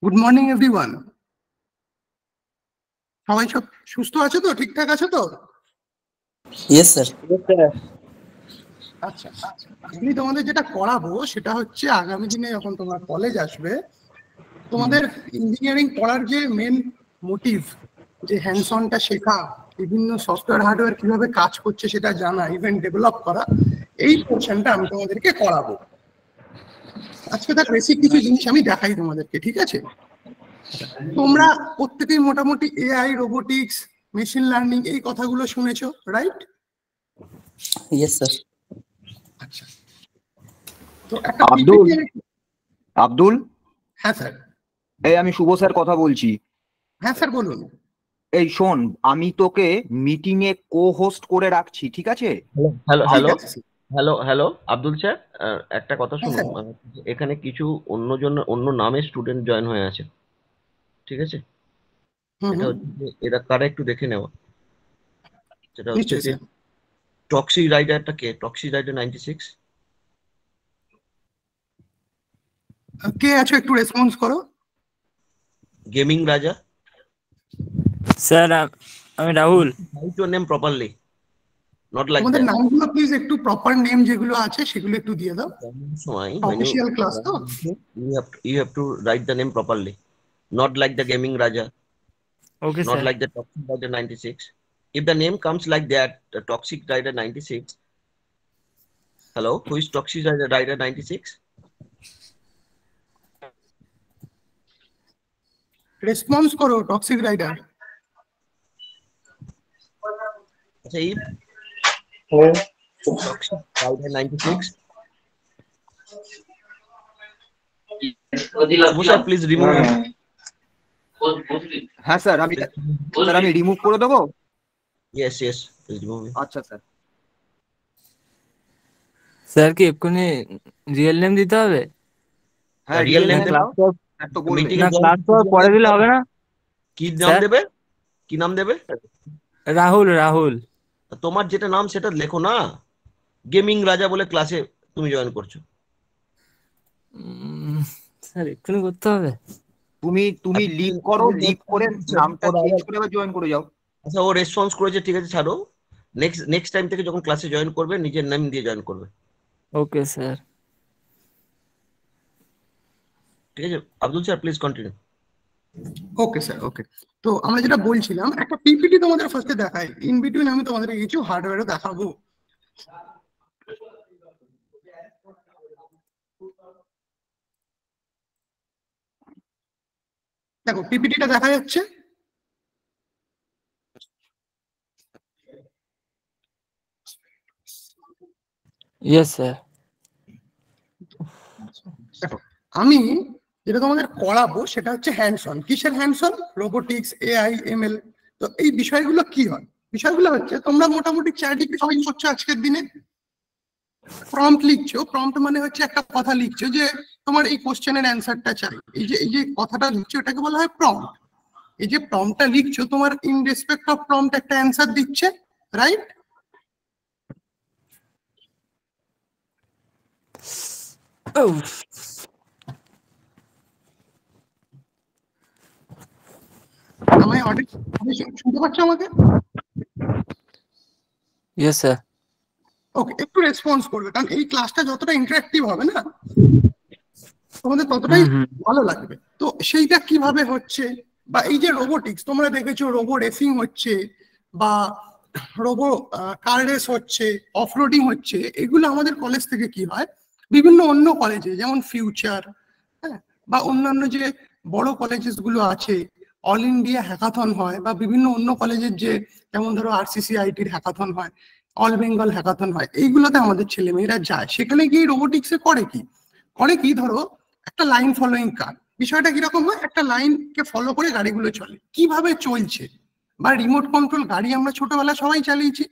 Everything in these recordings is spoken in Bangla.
Good morning everyone. সবাই সব সুস্থ আছে তো, ঠিকঠাক আছে তো? Yes sir. আচ্ছা, আমি তোমাদের যেটা করাবো সেটা হচ্ছে আগামী দিনে যখন তোমরা কলেজ আসবে, তোমাদের ইঞ্জিনিয়ারিং পড়ার যে মেন মোটিভ, যে হ্যান্ডস অনটা শেখা, বিভিন্ন সফটওয়্যার হার্ডওয়্যার কিভাবে কাজ করছে সেটা জানা, ইভেন্ট ডেভেলপ করা, এই পোর্শনটা আমি তোমাদেরকে করাবো। আজকে তার বেসিক কিছু জিনিস আমি দেখাই তোমাদেরকে, ঠিক আছে? তোমরা প্রত্যেকেই মোটামুটি এআই, রোবোটিক্স, মেশিন লার্নিং এই কথাগুলো শুনেছো, রাইট? Yes sir. আচ্ছা, তো একটা আব্দুল। হ্যাঁ স্যার। এই আমি শুভ স্যার কথা বলছি। হ্যাঁ স্যার বলুন। এই শোন, আমি তোকে মিটিং এ কো হোস্ট করে রাখছি, ঠিক আছে? Hello hello hello hello Abdul sir, একটা কথা শুনুন, এখানে কিছু অন্য নামে স্টুডেন্ট জয়েন হয়ে আছে, ঠিক আছে? এটা হচ্ছে এরা কারা একটু দেখে নেওয়া। সেটা হচ্ছে যে টক্সি রাইডারটা কে? টক্সি রাইডার 96 কে আছো, একটু রেসপন্স করো। গেমিং রাজা স্যার আমি Rahul. Right your name properly, not like তোমাদের দ্যাট। নামগুলো প্লিজ একটু প্রপার নেম যেগুলো আছে সেগুলো একটু দিয়ে দাও। অফিশিয়াল ক্লাস তো, you have to write the name properly, not like the gaming raja. Okay, not sir. like the toxic rider 96. If the name comes like that, the toxic rider 96. Hello, who is toxic rider 96? Response করো টক্সিক রাইডার। আচ্ছা, if toxic rider 96, Musha, please remove him. হ্যাঁ স্যার, আমি রিমুভ করে দেবো। Yes, please remove him. আচ্ছা স্যার। স্যার কি এক্ষুনি রিয়েল নেম দিতে হবে? হ্যাঁ, রিয়েল নেম ক্লাস পরে দিলে হবে না? কি নাম দেবে? কি নাম দেবে? রাহুল। তোমার যেটা নাম সেটা লেখো না। গেমিং রাজা বলে ক্লাসে তুমি জয়েন করছো। স্যার এক্ষুনি করতে হবে? তুমি লিভ করো, লিভ করে নামটা চেঞ্জ করে আবার জয়েন করে যাও। আচ্ছা, ও রেসপন্স করেছে, ঠিক আছে, ছাড়ো। নেক্সট টাইম থেকে যখন ক্লাসে জয়েন করবে নিজের নাম দিয়ে জয়েন করবে। Okay sir. ঠিক আছে Abdul sir, please continue. Okay sir, okay. তো আমরা যেটা বলছিলাম, একটা পিপিটি তোমাদের ফার্স্টে দেখাই, ইন বিটুইন আমি তোমাদের কিছু হার্ডওয়্যারও দেখাবো। দেখো পিপিটিটা দেখা যাচ্ছে। Yes sir. দেখো আমি যেটা তোমাদের করাবো সেটা হচ্ছে হ্যান্ডস অন। কিসের hands on? Robotics, AI, ML. তো এই বিষয়গুলো কি হয়? বিষয়গুলো হচ্ছে তোমরা মোটামুটি চ্যাটজিপিটি সবাই করছো আজকের দিনে, প্রম্পট লিখছো। প্রম্পট মানে হচ্ছে একটা কথা লিখছো যে তোমার এই কোশ্চেনের অ্যান্সারটা চাই, এই যে কথাটা লিখছো এটাকে বলা হয় প্রম্পট। এই যে প্রম্পটটা লিখছো, তোমার ইন রেসপেক্ট অফ প্রম্পট একটা অ্যান্সার দিচ্ছে, রাইট? আমায় শুনতে পাচ্ছ আমাকে? Yes sir. ওকে, একটু রেসপন্স করবে, কারণ এই ক্লাসটা যতটা ইন্টারেক্টিভ হবে না তোমাদের ততটাই ভালো লাগবে। তো সেইটা কিভাবে হচ্ছে, বা এই যে রোবোটিক্স তোমরা দেখেছো, রোবো রেসিং হচ্ছে বা রোবো কার রেস হচ্ছে, অফরোডিং হচ্ছে, এগুলো আমাদের কলেজ থেকে কি হয়, বিভিন্ন অন্য কলেজে যেমন ফিউচার, হ্যাঁ, বা অন্যান্য যে বড় কলেজেস গুলো আছে, অল ইন্ডিয়া হ্যাকাথন হয়, বা বিভিন্ন অন্য কলেজের যে যেমন ধরো RCCIT হ্যাকাথন হয়, অল বেঙ্গল হ্যাকাথন হয়, এইগুলোতে আমাদের ছেলেমেয়েরা যায়। সেখানে গিয়ে রোবোটিক্সে করে কি ধরো একটা লাইন ফলোইং কার। বিষয়টা কিরকম হয়, একটা লাইনকে ফলো করে গাড়িগুলো চলে, কিভাবে চলছে, বা রিমোট কন্ট্রোল গাড়ি আমরা ছোটবেলা সবাই চালিয়েছি,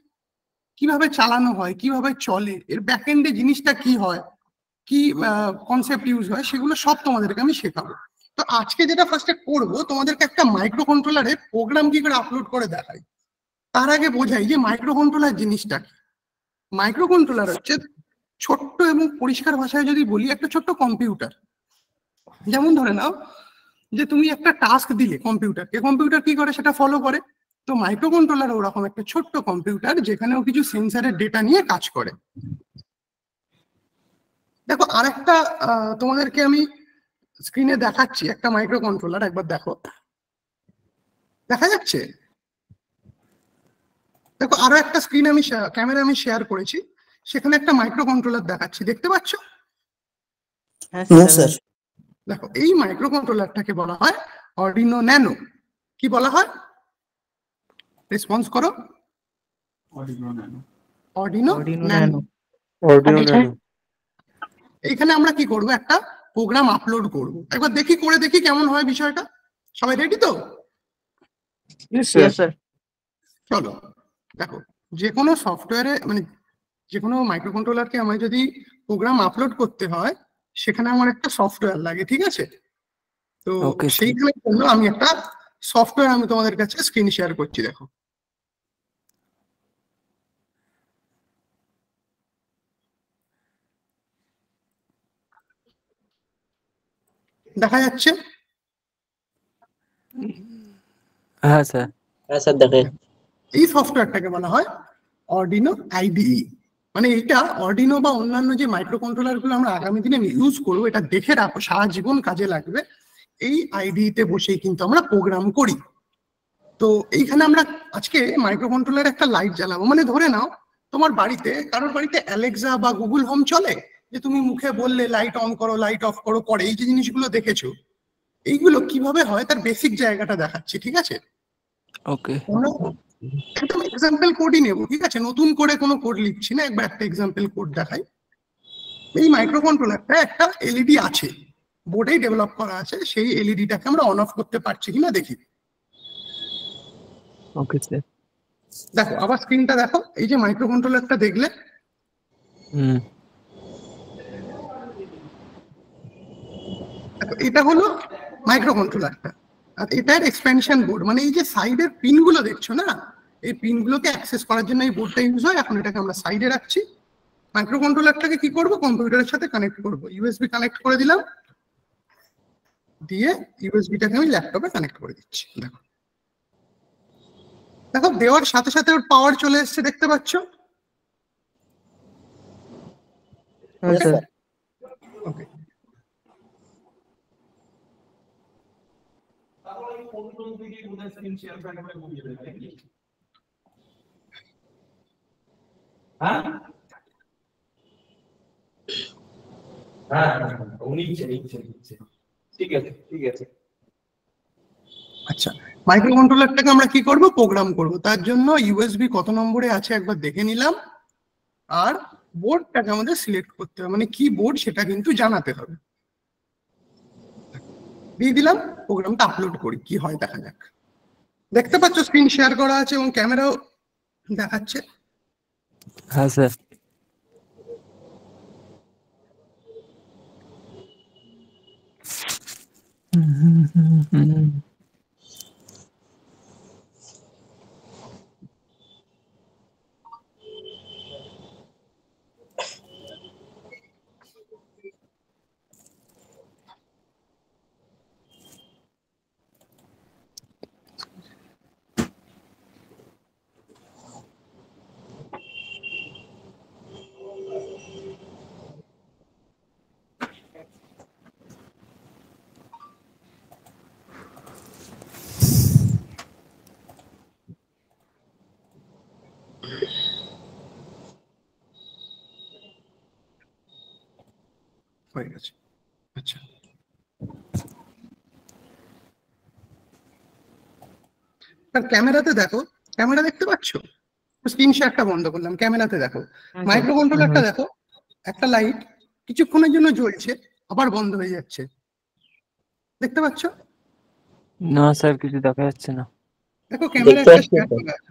কিভাবে চালানো হয়, কিভাবে চলে, এর ব্যাকএন্ডে জিনিসটা কি হয়, কি কনসেপ্ট ইউজ হয়, সেগুলো সব তোমাদেরকে আমি শেখাবো। তো আজকে যেটা ফার্স্টে করবো, তোমাদেরকে একটা মাইক্রো কন্ট্রোলারে প্রোগ্রাম কি করে আপলোড করে দেখাই। তার আগে বোঝাই যে মাইক্রো কন্ট্রোলার জিনিসটা কি। মাইক্রো কন্ট্রোলার হচ্ছে ছোট্ট এবং পরিষ্কার ভাষায় যদি বলি, একটা ছোট্ট কম্পিউটার। যেমন ধরে নাও যে তুমি একটা টাস্ক দিলে কম্পিউটারকে, কম্পিউটার কি করে সেটা ফলো করে। তো মাইক্রো কন্ট্রোলার ওরকম একটা ছোট্ট কম্পিউটার যেখানেও কিছু সেন্সারের ডেটা নিয়ে কাজ করে। দেখো আরেকটা তোমাদেরকে আমি স্ক্রিনে দেখাচ্ছি একটা মাইক্রো কন্ট্রোলার, একবার দেখো, দেখা যাচ্ছে? দেখো আরো একটা স্ক্রিন আমি ক্যামেরা আমি শেয়ার করেছি, সেখানে একটা মাইক্রো কন্ট্রোলার দেখাচ্ছি, দেখতে পাচ্ছ? হ্যাঁ স্যার। দেখো এই মাইক্রো কন্ট্রোলারটাকে বলা হয় অর্ডিনো ন্যানো। কি বলা হয়? রেসপন্স করো। Arduino nano. এখানে আমরা কি করব, একটা প্রোগ্রাম আপলোড করব। একবার দেখি, করে দেখি কেমন হয় বিষয়টা। সবাই রেডি তো? চলো দেখো, যে কোনো সফটওয়্যারে মানে যে কোনো মাইক্রো কন্ট্রোলারকে আমায় যদি প্রোগ্রাম আপলোড করতে হয়, সেখানে আমার একটা সফটওয়্যার লাগে, ঠিক আছে? তো সেইখানে জন্য আমি একটা সফটওয়্যার আমি তোমাদের কাছে স্ক্রিন শেয়ার করছি, দেখো। দেখা যাচ্ছে? হ্যাঁ স্যার। হ্যাঁ স্যার দেখে। এই সফটওয়্যারটাকে বলা হয় অর্ডিনো আইডিই। মানে এটা অর্ডিনো বা অন্যান্য যে মাইক্রো কন্ট্রোলার গুলো আমরা আগামী দিনে ইউজ করবো, এটা দেখে রাখো, সারা জীবন কাজে লাগবে। এই আইডিতে বসেই কিন্তু আমরা প্রোগ্রাম করি। তো এইখানে আমরা আজকে মাইক্রো কন্ট্রোলার একটা লাইট জ্বালাবো। মানে ধরে নাও তোমার বাড়িতে, কারোর বাড়িতে অ্যালেক্সা বা গুগল হোম চলে, যে তুমি মুখে বললে লাইট অন করো, লাইট অফ করো, করে। এই যে জিনিসগুলো দেখেছো, এইগুলো কিভাবে হয় তার বেসিক জায়গাটা দেখাচ্ছি, ঠিক আছে? ওকে। আমরা একদম এক্সাম্পল কোডই নেব, ঠিক আছে? নতুন করে কোনো কোড লিখছি না, একবার একটা এক্সাম্পল কোড দেখাই। এই মাইক্রো কন্ট্রোলারটা একটা এলইডি আছে, বোর্ডেই ডেভেলপ করা আছে। সেই এলইডিটাকে আমরা অন অফ করতে পারছি কিনা দেখি। Okay sir. দেখো আবার স্ক্রিনটা দেখো, এই যে মাইক্রো কন্ট্রোলারটা দেখলে, এটা হলো মাইক্রো কন্ট্রোলারটা, আর এটার এক্সপেনশন বোর্ড। মানে এই যে সাইডের পিন গুলো দেখছো না, এই পিন গুলোকে অ্যাক্সেস করার জন্য এই বোর্ডটা ইউজ হয়। এখন এটাকে আমরা সাইডে রাখছি। মাইক্রো কন্ট্রোলারটাকে কি করবো, কম্পিউটারের সাথে কানেক্ট করবো। ইউএসবি কানেক্ট করে দিলাম, দিয়ে ইউএসবিটাকে আমি ল্যাপটপে কানেক্ট করে দিচ্ছি। দেখো দেখো দেওয়ার সাথে সাথে ওর পাওয়ার চলে এসছে, দেখতে পাচ্ছ? ওকে। আচ্ছা, মাইক্রো কন্ট্রোলারটাকে আমরা কি করব, প্রোগ্রাম করব। তার জন্য ইউএসবি কত নম্বরে আছে একবার দেখে নিলাম, আর বোর্ডটাকে আমাদের সিলেক্ট করতে হবে। মানে কি বোর্ড সেটা কিন্তু জানাতে হবে। দিয়ে দিলাম, প্রোগ্রামটা আপলোড করি, কি হয় দেখা যাক। দেখতে পাচ্ছ স্ক্রিন শেয়ার করা আছে এবং ক্যামেরাও দেখাচ্ছে। হ্যাঁ স্যার। হয়ে গেছে। আচ্ছা, আর ক্যামেরাতে দেখো, ক্যামেরা দেখতে পাচ্ছ? স্ক্রিন শেয়ারটা বন্ধ করলাম, ক্যামেরাতে দেখো। মাইক্রো কন্ট্রোলারটা দেখো, একটা লাইট কিছুক্ষণের জন্য জ্বলছে, আবার বন্ধ হয়ে যাচ্ছে, দেখতে পাচ্ছ? না স্যার, কিছু দেখা যাচ্ছে না। দেখো ক্যামেরা একটা শেয়ার করা আছে।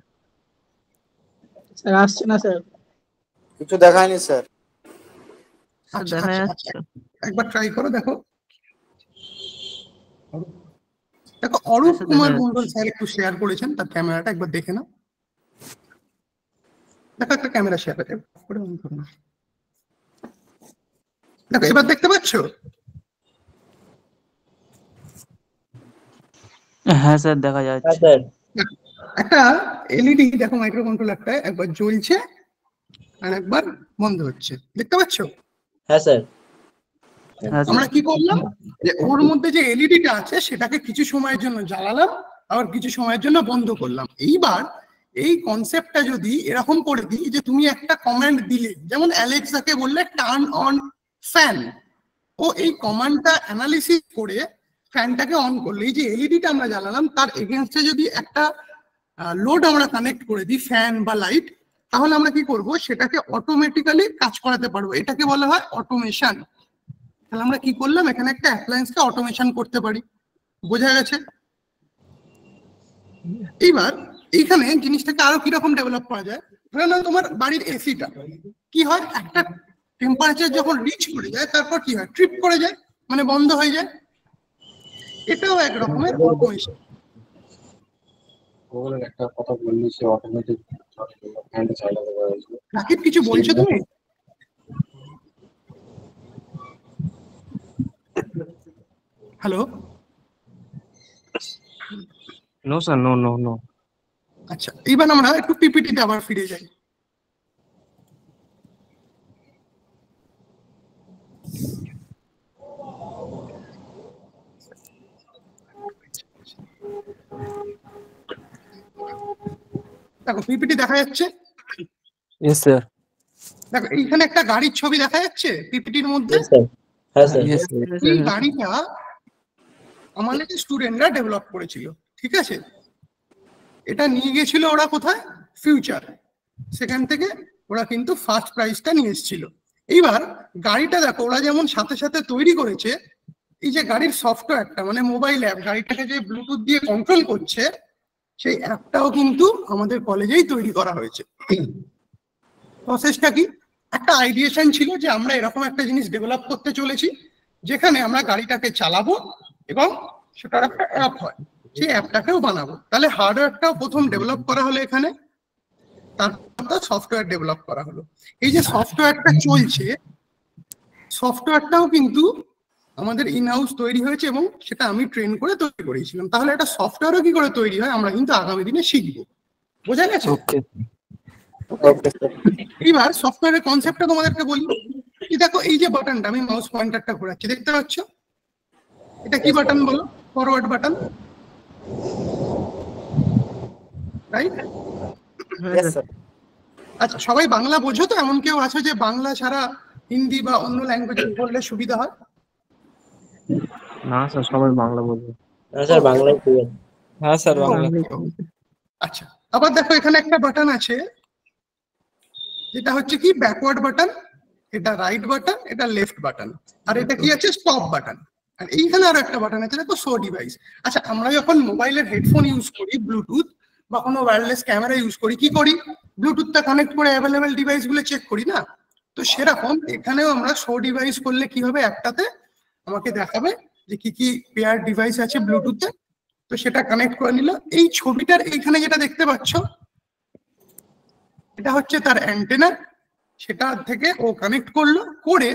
স্যার আসছে না স্যার, কিছু দেখায়নি স্যার। আচ্ছা আচ্ছা, একবার ট্রাই করো, দেখো। দেখো অরূপ কুমার মন্ডল স্যার একটু শেয়ার করেছেন, তার ক্যামেরাটা একবার দেখে নাও। দেখো একটা ক্যামেরা শেয়ার করে অন করো না। দেখো এবার দেখতে পাচ্ছ? হ্যাঁ স্যার দেখা হ্যাঁ যাচ্ছে। স্যার। একটা এলইডি দেখো মাইক্রো কন্ট্রোলারটা একবার জ্বলছে আর একবার বন্ধ হচ্ছে, দেখতে পাচ্ছ? হ্যাঁ স্যার। হ্যাঁ আমরা স্যার। কি করলাম, যে ওর মধ্যে যে এলইডিটা আছে সেটাকে কিছু সময়ের জন্য জ্বালালাম, আবার কিছু সময়ের জন্য বন্ধ করলাম। এইবার এই কনসেপ্টটা যদি এরকম করে দিই যে তুমি একটা কমান্ড দিলে, যেমন অ্যালেক্সাকে বললে টার্ন অন ফ্যান, ও এই কমান্ডটা অ্যানালিসিস করে ফ্যানটাকে অন করলে, এই যে এলইডিটা আমরা জ্বালালাম তার এগেনস্টে যদি একটা লোড আমরা কানেক্ট করে দিই, ফ্যান বা লাইট, তাহলে আমরা কি করব, সেটাকে অটোমেটিক্যালি কাজ করাতে পারবো। এটাকে বলা হয় অটোমেশন। তাহলে আমরা কি করলাম, এখানে একটা অ্যাপ্লায়েন্সকে অটোমেশন করতে পারি। বোঝা গেছে? এইবার এইখানে জিনিসটাকে আরো কিরকম ডেভেলপ করা যায়, ধরে নাও তোমার বাড়ির এসিটা কি হয়, একটা টেম্পারেচার যখন রিচ করে যায় তারপর কি হয়, ট্রিপ করে যায়, মানে বন্ধ হয়ে যায়। এটাও এক রকমের অটোমেশন। একটা কথা বললি সে অটোমেটিক হ্যান্ড চালাতে পারে। রাকিব কিছু বলছো তুমি? Hello? No sir, no no no. আচ্ছা, এইবার আমরা একটু পিপিটিতে আবার ফিরে যাই। দেখো পিপিটি দেখা যাচ্ছে? Yes sir. দেখো এইখানে একটা গাড়ির ছবি দেখা যাচ্ছে পিপিটির মধ্যে। হ্যাঁ স্যার। ইয়েস এই গাড়িটা আমাদের স্টুডেন্টরা ডেভেলপ করেছিল, ঠিক আছে? এটা নিয়ে গেছিল ওরা কোথায়, ফিউচার। সেখান থেকে ওরা কিন্তু ফার্স্ট প্রাইজটা নিয়ে এসেছিল। এইবার গাড়িটা দেখো ওরা যেমন সাথে সাথে তৈরি করেছে, এই যে গাড়ির সফটওয়্যারটা মানে মোবাইল অ্যাপ, গাড়িটাকে যে ব্লুটুথ দিয়ে কন্ট্রোল করছে, সেই অ্যাপটাও কিন্তু আমাদের কলেজেই তৈরি করা হয়েছে। প্রসেসটা কি, একটা আইডিয়েশন ছিল যে আমরা এরকম একটা জিনিস ডেভেলপ করতে চলেছি যেখানে আমরা গাড়িটাকে চালাবো এবং সেটার একটা অ্যাপ হয়, সেই অ্যাপটাকেও বানাবো। তাহলে হার্ডওয়্যারটাও প্রথম ডেভেলপ করা হলো এখানে, তারপর সফটওয়্যার ডেভেলপ করা হলো। এই যে সফটওয়্যারটা চলছে, সফটওয়্যারটাও কিন্তু আমাদের ইন হাউস তৈরি হয়েছে এবং সেটা আমি ট্রেন করে তৈরি করেছিলাম। তাহলে একটা সফটওয়্যারও কি করে তৈরি হয় আমরা কিন্তু আগামী দিনে শিখবো। বোঝা গেছে? ওকে। এবার সফটওয়্যারের কনসেপ্টটা তোমাদেরকে বলি। এই দেখো এই যে বাটনটা, আমি মাউস পয়েন্টারটা ঘোরাচ্ছি, দেখতে পাচ্ছ? এটা কি বাটন বলো? Forward button, right? আচ্ছা, সবাই বাংলা বোঝো তো? এমন কেউ আছে যে বাংলা ছাড়া হিন্দি বা অন্য ল্যাঙ্গুয়েজে বললে সুবিধা হয়? না স্যার, সবাই বাংলা বলবে। হ্যাঁ স্যার, বাংলায় বলবেন। হ্যাঁ স্যার বাংলা। আচ্ছা, আবার দেখো এখানে একটা বাটন আছে যেটা হচ্ছে কি ব্যাকওয়ার্ড বাটন, এটা রাইট বাটন, এটা লেফট বাটন, আর এটা কি আছে স্টপ বাটন। আর এইখানে আরো একটা বাটন আছে দেখো শো ডিভাইস। আচ্ছা, আমরা যখন মোবাইলের হেডফোন ইউজ করি, ব্লুটুথ বা কোনো ওয়্যারলেস ক্যামেরা ইউজ করি, কি করি, ব্লুটুথটা কানেক্ট করে অ্যাভেলেবেল ডিভাইস গুলো চেক করি না? তো সেরকম এখানেও আমরা শো ডিভাইস করলে কি হবে, একটাতে আমাকে দেখাবে যে কি কি পেয়ার ডিভাইস আছে ব্লুটুথে, তো সেটা কানেক্ট করে নিল। এই ছবিটার এইখানে যেটা দেখতে পাচ্ছ, এটা হচ্ছে তার অ্যান্টেনা, সেটা থেকে ও কানেক্ট করলো, করে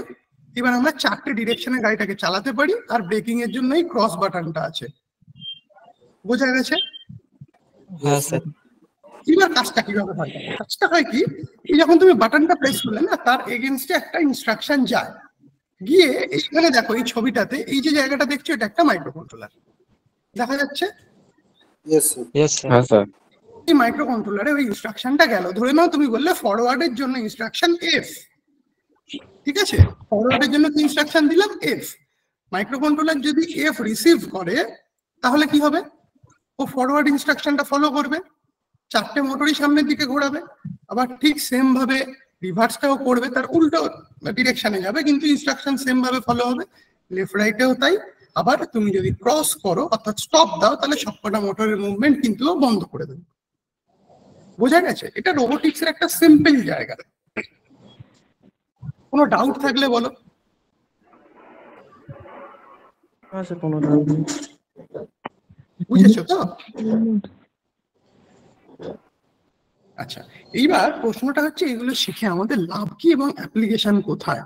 এবার আমরা চারটে ডিরেকশনে গাড়িটাকে চালাতে পারি। আর ব্রেকিং এর জন্য এই ক্রস বাটনটা আছে। বোঝা গেছে? হ্যাঁ স্যার। এবার কাজটা কিভাবে হয়, কাজটা হয় কি, এই যখন তুমি বাটনটা প্রেস করলে না, তার এগেনস্টে একটা ইনস্ট্রাকশন যায়, গিয়ে এইখানে দেখো এই ছবিটাতে এই যে জায়গাটা দেখছো, এটা একটা মাইক্রো কন্ট্রোলার দেখা যাচ্ছে। Yes sir. Yes sir. হ্যাঁ স্যার। এই মাইক্রো কন্ট্রোলারে ওই ইনস্ট্রাকশনটা গেল, ধরে নাও তুমি বললে ফরওয়ার্ডের জন্য ইনস্ট্রাকশন এফ, ঠিক আছে? ফরওয়ার্ডের জন্য কি ইনস্ট্রাকশন দিলাম, এফ। মাইক্রো কন্ট্রোলার যদি এফ রিসিভ করে তাহলে কি হবে, ও ফরওয়ার্ড ইনস্ট্রাকশনটা ফলো করবে, চারটে মোটরই সামনের দিকে ঘোরাবে। আবার ঠিক সেম ভাবে রিভার্সটাও করবে, তার উল্টো ডিরেকশনে যাবে, কিন্তু ইনস্ট্রাকশন সেম ভাবে ফলো হবে। লেফট রাইটেও তাই। আবার তুমি যদি ক্রস করো অর্থাৎ স্টপ দাও, তাহলে সবকটা মোটরের মুভমেন্ট কিন্তু বন্ধ করে দেবে। বোঝা গেছে? এটা রোবোটিক্সের একটা সিম্পল জায়গা। কোনো ডাউট থাকলে বলো। আচ্ছা, কোনো ডাউট নেই। বুঝেছো তো? আচ্ছা, এইবার প্রশ্নটা হচ্ছে এগুলো শিখে আমাদের লাভ কি এবং অ্যাপ্লিকেশন কোথায়?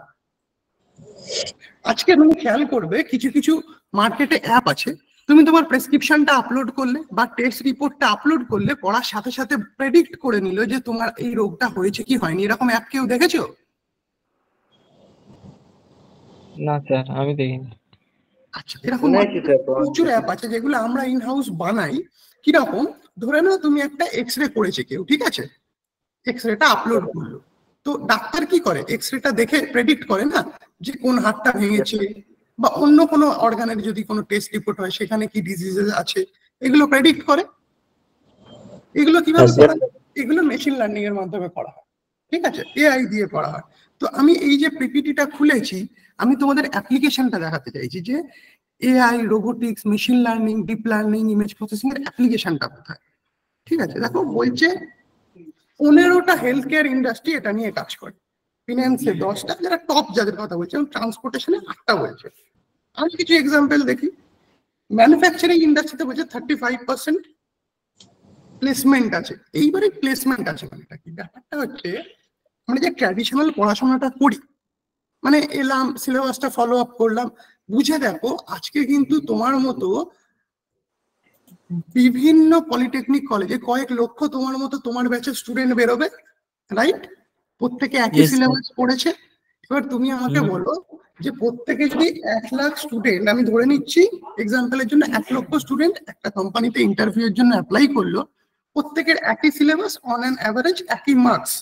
আজকে তুমি খেয়াল করবে কিছু কিছু মার্কেটে অ্যাপ আছে তুমি তোমার প্রেসক্রিপশনটা আপলোড করলে বা টেস্ট রিপোর্টটা আপলোড করলে, পড়ার সাথে সাথে প্রেডিক্ট করে নিল যে তোমার এই রোগটা হয়েছে কি হয়নি। এরকম অ্যাপ কেউ দেখেছো? না স্যার, আমি দেখিনি। আচ্ছা, এরকম প্রচুর অ্যাপ আছে যেগুলো আমরা ইন হাউস বানাই। কিরকম, ধরে নাও তুমি একটা এক্সরে করেছে কেউ, ঠিক আছে, এক্সরেটা আপলোড করলো, তো ডাক্তার কি করে, এক্সরেটা দেখে প্রেডিক্ট করে না যে কোন হাড়টা ভেঙেছে, বা অন্য কোনো অর্গানের যদি কোনো টেস্ট রিপোর্ট হয় সেখানে কি ডিজিজেস আছে, এগুলো প্রেডিক্ট করে। এগুলো কিভাবে করা হয়? এগুলো মেশিন লার্নিং এর মাধ্যমে করা হয়, ঠিক আছে, এআই দিয়ে করা হয়। তো আমি এই যে পিপিটিটা খুলেছি, আমি তোমাদের অ্যাপ্লিকেশনটা দেখাতে চাইছি যে AI, robotics, machine learning, deep learning, image processing এর অ্যাপ্লিকেশনটা কোথায়। ঠিক আছে, দেখো বলছে 15টা হেলথ কেয়ার ইন্ডাস্ট্রি এটা নিয়ে কাজ করে, ফিনান্সে 10টা, যারা টপ যাদের কথা বলছে, এবং ট্রান্সপোর্টেশনে 8টা বলছে। আমি কিছু এক্সাম্পল দেখি। ম্যানুফ্যাকচারিং ইন্ডাস্ট্রিতে বলছে 35% প্লেসমেন্ট আছে। এইবারে প্লেসমেন্ট আছে মানে কি, ব্যাপারটা হচ্ছে আমরা যে ট্র্যাডিশনাল পড়াশোনাটা করি, মানে এলাম, সিলেবাসটা ফলো আপ করলাম, বুঝে দেখো আজকে কিন্তু তোমার মতো বিভিন্ন পলিটেকনিক কলেজে কয়েক লক্ষ তোমার মতো তোমার ব্যাচের স্টুডেন্ট বেরোবে, রাইট? প্রত্যেকে একই সিলেবাস পড়েছে। এবার তুমি আমাকে বলো যে প্রত্যেকে যদি 1 লাখ স্টুডেন্ট, আমি ধরে নিচ্ছি এক্সাম্পলের জন্য 1 লক্ষ স্টুডেন্ট একটা কোম্পানিতে ইন্টারভিউর জন্য অ্যাপ্লাই করলো, প্রত্যেকের একই সিলেবাস, অন অ্যান অ্যাভারেজ একই মার্কস,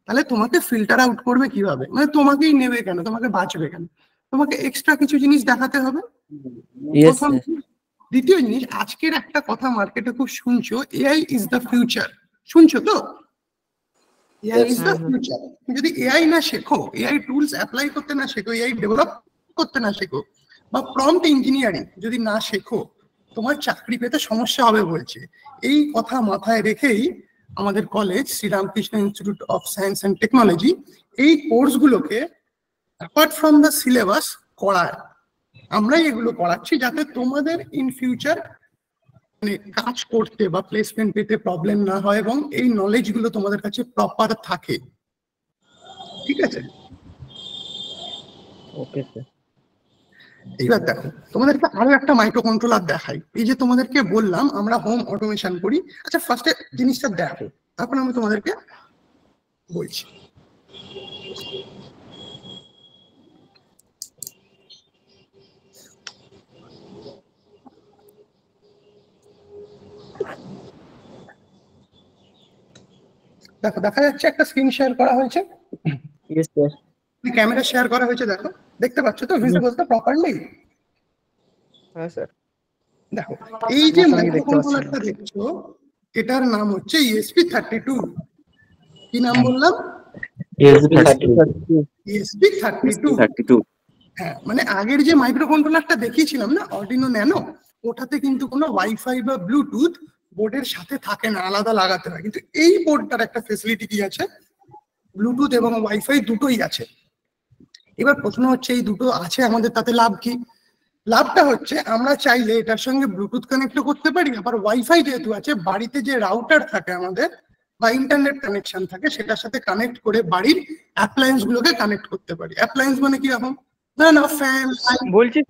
তাহলে তোমাকে ফিল্টার আউট করবে কিভাবে? মানে তোমাকেই নেবে কেন, তোমাকে বাঁচবে কেন? তোমাকে এক্সট্রা কিছু জিনিস দেখাতে হবে। দ্বিতীয় জিনিস, আজকের একটা কথা মার্কেটে খুব শুনছো, এআই ইজ দ্য ফিউচার, শুনছো তো? AI is the future. যদি এআই না শেখো, এআই টুলস অ্যাপ্লাই করতে না শেখো, এআই ডেভেলপ করতে না শেখো, বা প্রম্পট ইঞ্জিনিয়ারিং যদি না শেখো, তোমার চাকরি পেতে সমস্যা হবে বলছে। এই কথা মাথায় রেখেই আমাদের college Sriramakrishna institute of science and technology এই কোর্সগুলোকে অ্যাপার্ট ফ্রম দ্য সিলেবাস করায়। আমরাই এগুলো করাচ্ছি যাতে তোমাদের ইন ফিউচার মানে কাজ করতে বা প্লেসমেন্ট পেতে প্রবলেম না হয়, এবং এই নলেজ গুলো তোমাদের কাছে প্রপার থাকে, ঠিক আছে? Okay sir. এইবার দেখো তোমাদেরকে আরো একটা মাইক্রো কন্ট্রোলার দেখাই। এই যে তোমাদেরকে বললাম আমরা হোম অটোমেশন করি, আচ্ছা ফার্স্টে জিনিসটা দেখো, তারপর আমি তোমাদেরকে বলছি। দেখো দেখা যাচ্ছে একটা স্ক্রিন শেয়ার করা হয়েছে, ইয়েস স্যার। ক্যামেরা শেয়ার করা হয়েছে, দেখো দেখতে পাচ্ছ তো ভিজিবল তো প্রপারলি? হ্যাঁ স্যার। দেখো এই যে মাইক্রো কন্ট্রোলারটা দেখছো, এটার নাম হচ্ছে ESP32। কি নাম বললাম? ESP32। হ্যাঁ, মানে আগের যে মাইক্রো কন্ট্রোলারটা দেখিয়েছিলাম না, অর্ডিনো ন্যানো, ওটাতে কিন্তু কোনো ওয়াইফাই বা ব্লুটুথ বোর্ডের সাথে থাকে না, আলাদা লাগাতে হয়। কিন্তু এই বোর্ডটার একটা ফেসিলিটি কি আছে, ব্লুটুথ এবং ওয়াইফাই দুটোই আছে। এবার প্রশ্ন হচ্ছে এই দুটো আছে আমাদের, তাতে লাভ কি? লাভটা হচ্ছে আমরা চাইলে এটার সঙ্গে ব্লুটুথ কানেক্ট করতে পারি, আবার ওয়াইফাই যেহেতু আছে, বাড়িতে যে রাউটার থাকে আমাদের বা ইন্টারনেট কানেকশন থাকে সেটার সাথে কানেক্ট করে বাড়ির অ্যাপ্লায়েন্স গুলোকে কানেক্ট করতে পারি। অ্যাপ্লায়েন্স মানে কি রকম, না ফ্যান। বলছি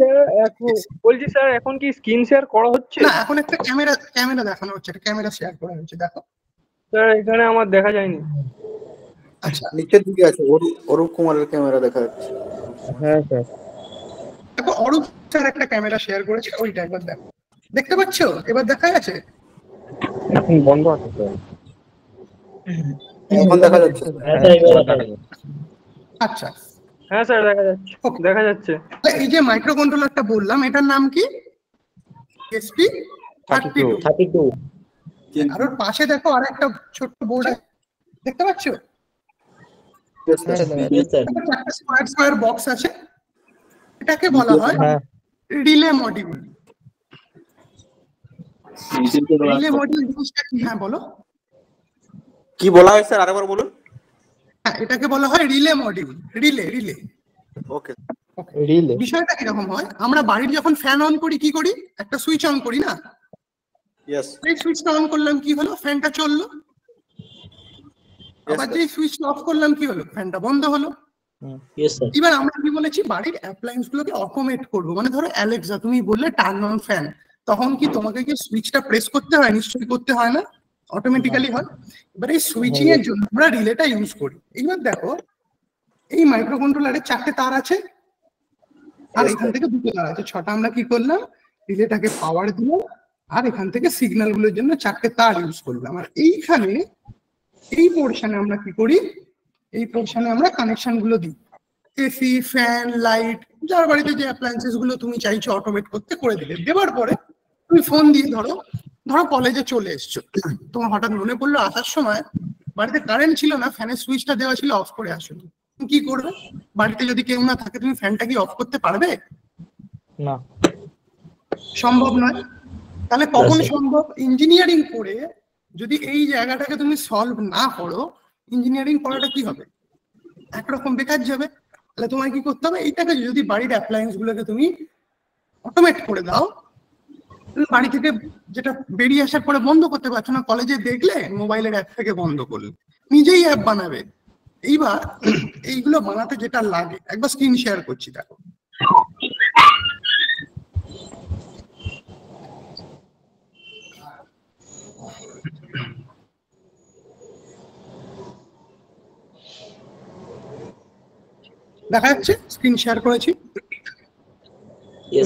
স্যার এখন কি স্ক্রিন শেয়ার করা হচ্ছে? না, এখন একটা ক্যামেরা দেখানো হচ্ছে, একটা ক্যামেরা শেয়ার করা হচ্ছে, দেখো। স্যার এখানে আমার দেখা যায়নি। আচ্ছা, নিচের দিকে আছে, অরূপ কুমারের ক্যামেরা দেখা যাচ্ছে। হ্যাঁ স্যার। দেখো অরূপ স্যার একটা ক্যামেরা শেয়ার করেছে, ওইটা একবার দেখো, দেখতে পাচ্ছো? এবার দেখা যাচ্ছে? এখন বন্ধ আছে স্যার। এখন দেখা যাচ্ছে। আচ্ছা, হ্যাঁ স্যার দেখা যাচ্ছে, দেখা যাচ্ছে। এই যে মাইক্রো কন্ট্রোলারটা বললাম, এটার নাম কি? ESP32। আর ওর পাশে দেখো আর একটা ছোট্ট বোর্ড আছে, দেখতে পাচ্ছো? স্কয়ার বক্স আছে, এটাকে বলা হয় রিলে মডিউল। রিলে মডিউল জিনিসটা কি? হ্যাঁ বলো, কি বলা হয় স্যার, আরেকবার বলুন। হ্যাঁ, এটাকে বলা হয় রিলে মডিউল। রিলে ওকে। বিষয়টা কিরকম হয়, আমরা বাড়ির যখন ফ্যান অন করি কি করি, একটা সুইচ অন করি না? ইয়েস। এই সুইচটা অন করলাম কি হলো, ফ্যানটা চললো। আবার যে সুইচটা অফ করলাম কি হলো, ফ্যানটা বন্ধ হলো। এবার আমরা কি বলেছি, বাড়ির অ্যাপ্লায়েন্স গুলোকে অটোমেট করবো। মানে ধরো অ্যালেক্সা, তুমি বললে টার্ন অন ফ্যান, তখন কি তোমাকে কি সুইচটা প্রেস করতে হয়? নিশ্চয়ই করতে হয় না, অটোমেটিক্যালি হয়। এবার এই সুইচিং এর জন্য আমরা রিলেটা ইউজ করি। এইবার দেখো এই মাইক্রো কন্ট্রোলারে 4টে তার আছে আর এখান থেকে 2টো তার আছে, 6টা। আমরা কি করলাম, রিলেটাকে পাওয়ার দিলাম আর এখান থেকে সিগন্যাল গুলোর জন্য 4টে তার ইউজ করলাম। আর এইখানে এই পোর্শনে আমরা কি করি, এই পোর্শনে আমরা কানেকশন গুলো দিই, এসি, ফ্যান, লাইট, যার বাড়িতে যে অ্যাপ্লায়েন্সেস গুলো তুমি চাইছো অটোমেট করতে করে দিলে। দেওয়ার পরে তুমি ফোন দিয়ে ধরো কলেজে চলে এসছো, তোমার হঠাৎ মনে পড়লো আসার সময় বাড়িতে কারেন্ট ছিল না, ফ্যানের সুইচটা দেওয়া ছিল, অফ করে আসো। তুমি কি করবে? বাড়িতে যদি কেউ না থাকে তুমি ফ্যানটা কি অফ করতে পারবে? না, সম্ভব নয়। তাহলে কখন সম্ভব? ইঞ্জিনিয়ারিং করে যদি এই জায়গাটাকে তুমি সলভ না করো, ইঞ্জিনিয়ারিং করাটা কি হবে? একরকম বেকার যাবে। তাহলে তোমায় কি করতে হবে, এইটাকে যদি বাড়ির অ্যাপ্লায়েন্স গুলোকে তুমি অটোমেট করে দাও, বাড়ি থেকে যেটা বেরিয়ে আসার পরে বন্ধ করতে পারছো না, কলেজে দেখলে মোবাইলের অ্যাপ থেকে বন্ধ করলে, নিজেই অ্যাপ বানাবে। এইবার এইগুলো বানাতে যেটা লাগে, একবার স্ক্রিন শেয়ার করছি, দেখো। দেখা যাচ্ছে? স্ক্রিন শেয়ার করেছি।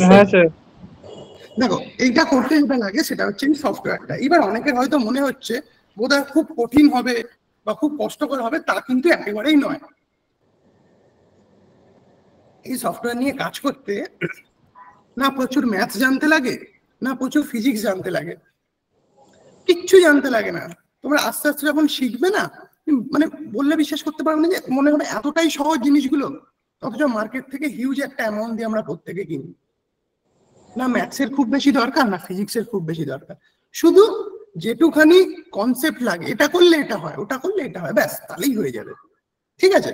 হ্যাঁ স্যার। দেখো এইটা করতে যেটা লাগে সেটা হচ্ছে এই সফটওয়্যারটা। এবার অনেকের হয়তো মনে হচ্ছে বোধহয় খুব কঠিন হবে বা খুব কষ্টকর হবে, তা কিন্তু একেবারেই নয়। এই সফটওয়্যার নিয়ে কাজ করতে না প্রচুর ম্যাথস জানতে লাগে, না প্রচুর ফিজিক্স জানতে লাগে, কিচ্ছু জানতে লাগে না। তোমরা আস্তে আস্তে যখন শিখবে না, মানে বললে বিশ্বাস করতে পারবে না যে মনে হবে এতটাই সহজ জিনিসগুলো, অথচ মার্কেট থেকে হিউজ একটা অ্যামাউন্ট দিয়ে আমরা প্রত্যেকে কিনি। না ম্যাথসের খুব বেশি দরকার, না ফিজিক্সের খুব বেশি দরকার, শুধু যেটুখানি কনসেপ্ট লাগে, এটা করলে এটা হয়, ওটা করলে এটা হয়, ব্যাস তাহলেই হয়ে যাবে। ঠিক আছে?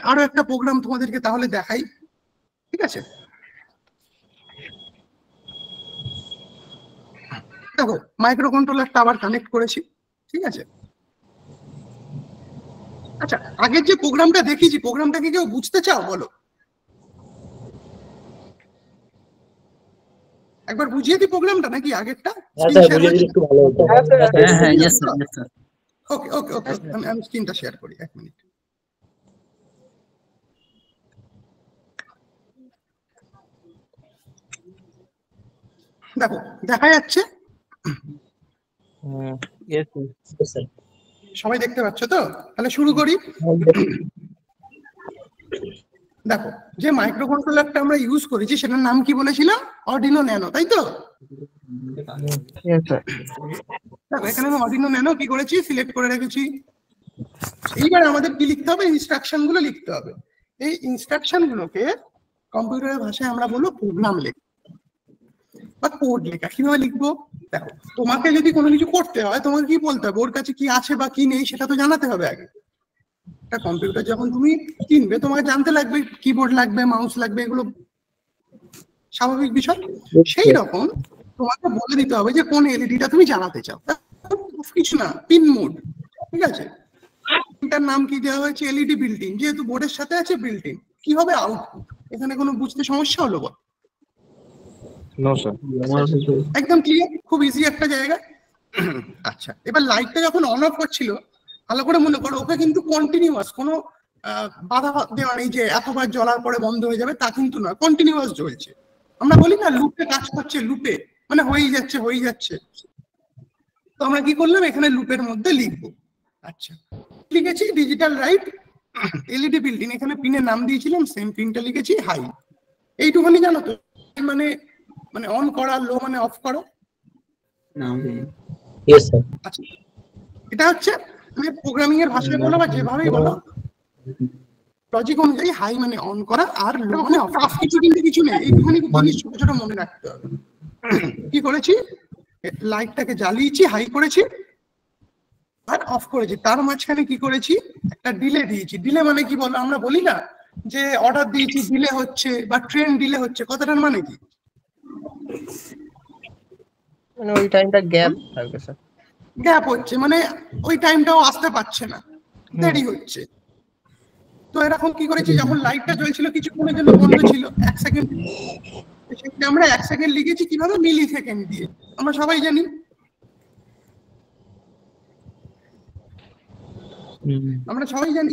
আরো একটা প্রোগ্রাম তোমাদেরকে তাহলে দেখাই। ঠিক আছে, দেখো মাইক্রো কন্ট্রোলারটা আবার কানেক্ট করেছি। ঠিক আছে, আচ্ছা আগের যে প্রোগ্রামটা দেখিয়েছি, প্রোগ্রামটা কি কেউ বুঝতে চাও? বলো, একবার বুঝিয়ে দিই প্রোগ্রামটা, নাকি আগেরটা? ওকে ওকে ওকে, আমি স্ক্রিনটা শেয়ার করি, 1 মিনিট। দেখো দেখা যাচ্ছে? সবাই দেখতে পাচ্ছ তো? তাহলে শুরু করি। দেখো যে মাইক্রো কন্ট্রোলারটা আমরা ইউজ করেছি সেটার নাম কি বলেছিলাম? অর্ডিনো ন্যানো, তাই তো? দেখো এখানে আমি অর্ডিনো ন্যানো কি করেছি, সিলেক্ট করে রেখেছি। এইবার আমাদের কি লিখতে হবে? ইনস্ট্রাকশন গুলো লিখতে হবে। এই ইনস্ট্রাকশন গুলোকে কম্পিউটারের ভাষায় আমরা বলবো প্রোগ্রাম লেখা বা কোড লেখা। কিভাবে লিখবো? দেখো তোমাকে যদি কোনো কিছু করতে হয়, তোমাকে কি বলতে হবে? ওর কাছে কি আছে বা কি নেই সেটা তো জানাতে হবে আগে। একটা কম্পিউটার যখন তুমি কিনবে, তোমাকে জানতে লাগবে কিবোর্ড লাগবে, মাউস লাগবে, এগুলো স্বাভাবিক বিষয়। সেই রকম তোমাকে বলে দিতে হবে যে কোন এলইডিটা তুমি জ্বালাতে চাও, কিছু না, পিন মোড। ঠিক আছে, এটার নাম কি দেওয়া হয়েছে? এলইডি বিল্ট-ইন, যেহেতু বোর্ডের সাথে আছে বিল্ট-ইন। কি হবে আউটপুট? এখানে কোনো বুঝতে সমস্যা হলো? বল। একদম ক্লিয়ার, খুব ইজি একটা জায়গা। আচ্ছা এবার লাইটটা যখন অন অফ করছিল, ভালো করে মনে করো, ওকে কিন্তু কন্টিনিউয়াস, কোনো বাধা দেওয়া নেই যে এতবার জ্বলার পরে বন্ধ হয়ে যাবে, তা কিন্তু না, কন্টিনিউয়াস জ্বলছে। আমরা বলি না লুপে কাজ করছে, লুপে মানে হয়েই যাচ্ছে। তো আমরা কি করলাম, এখানে লুপের মধ্যে লিখবো। আচ্ছা লিখেছি ডিজিটাল রাইট এলইডি বিল্ট-ইন, এখানে পিনের নাম দিয়েছিলাম, সেম পিনটা লিখেছি হাই। এইটুখানি জানো তো? মানে অন করা, লো মানে অফ করা। আচ্ছা এটা হচ্ছে মানে প্রোগ্রামিং এর ভাষায় বলো বা যেভাবেই বলো, লজিক অনুযায়ী হাই মানে অন করা আর লো মানে অফ। কিছু কিন্তু কিছু নেই, এইটুখানি জিনিস ছোট ছোট মনে রাখতে হবে। কি করেছি, লাইটটাকে জ্বালিয়েছি, হাই করেছি আর অফ করেছি, তার মাঝখানে কি করেছি, একটা ডিলে দিয়েছি। ডিলে মানে কি বলো? আমরা বলি না যে অর্ডার দিয়েছি ডিলে হচ্ছে বা ট্রেন ডিলে হচ্ছে, কথাটার মানে কি? মানে ওই টাইমটা গ্যাপ থাকবে স্যার, গ্যাপ হচ্ছে মানে ওই টাইমটাও আসতে পারছে না, দেরি হচ্ছে। তো এরকম কি করেছি, যখন লাইটটা জ্বলছিল কিছুক্ষণের জন্য বন্ধ ছিল, 1 সেকেন্ড সেখানে আমরা 1 সেকেন্ড লিখেছি কিভাবে, মিলি সেকেন্ড দিয়ে। আমরা সবাই জানি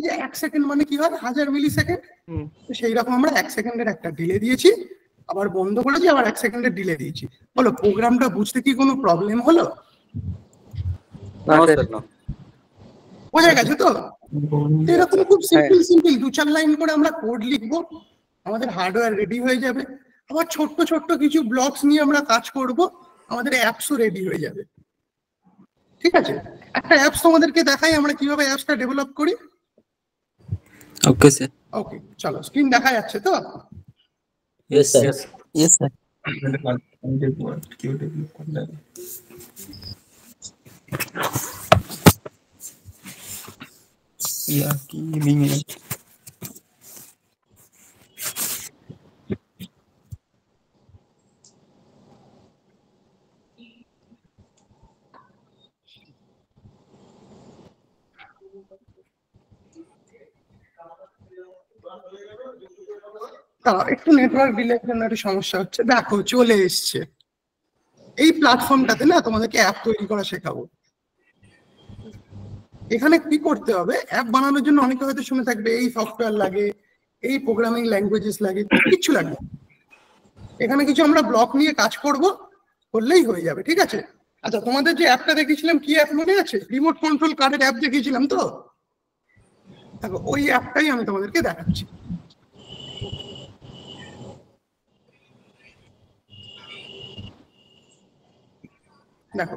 যে 1 সেকেন্ড মানে কি হয়, 1000 মিলি সেকেন্ড। সেই রকম আমরা 1 সেকেন্ডের একটা ডিলে দিয়েছি, আবার বন্ধ করেছি, আবার 1 সেকেন্ডের ডিলে দিয়েছি। বলো প্রোগ্রামটা বুঝতে কি কোনো প্রবলেম হলো? বোঝা গেছে তো? এরকম খুব সিম্পল 2-4 লাইন করে আমরা কোড লিখবো, আমাদের হার্ডওয়্যার রেডি হয়ে যাবে। আবার ছোট্ট ছোট্ট কিছু ব্লকস নিয়ে আমরা কাজ করব, আমাদের অ্যাপসও রেডি হয়ে যাবে। ঠিক আছে, একটা অ্যাপস তোমাদেরকে দেখাই আমরা কিভাবে অ্যাপসটা ডেভেলপ করি। ওকে স্যার। ওকে চলো, স্ক্রিন দেখা যাচ্ছে তো? Yes, sir. Yes sir. একটু নেটওয়ার্ক ডিলের জন্য একটা সমস্যা হচ্ছে। দেখো চলে এসছে। এই প্ল্যাটফর্মটাতে না তোমাদেরকে অ্যাপ তৈরি করা শেখাবো। এখানে কি করতে হবে, অ্যাপ বানানোর জন্য অনেকে হয়তো শুনে থাকবে এই সফটওয়্যার লাগে, এই প্রোগ্রামিং ল্যাঙ্গুয়েজেস লাগে, কিচ্ছু লাগবে। এখানে কিছু আমরা ব্লক নিয়ে কাজ করব, করলেই হয়ে যাবে। ঠিক আছে, আচ্ছা তোমাদের যে অ্যাপটা দেখিয়েছিলাম, কি অ্যাপ মনে আছে? রিমোট কন্ট্রোল কারের অ্যাপ দেখিয়েছিলাম তো? দেখো ওই অ্যাপটাই আমি তোমাদেরকে দেখাচ্ছি। দেখো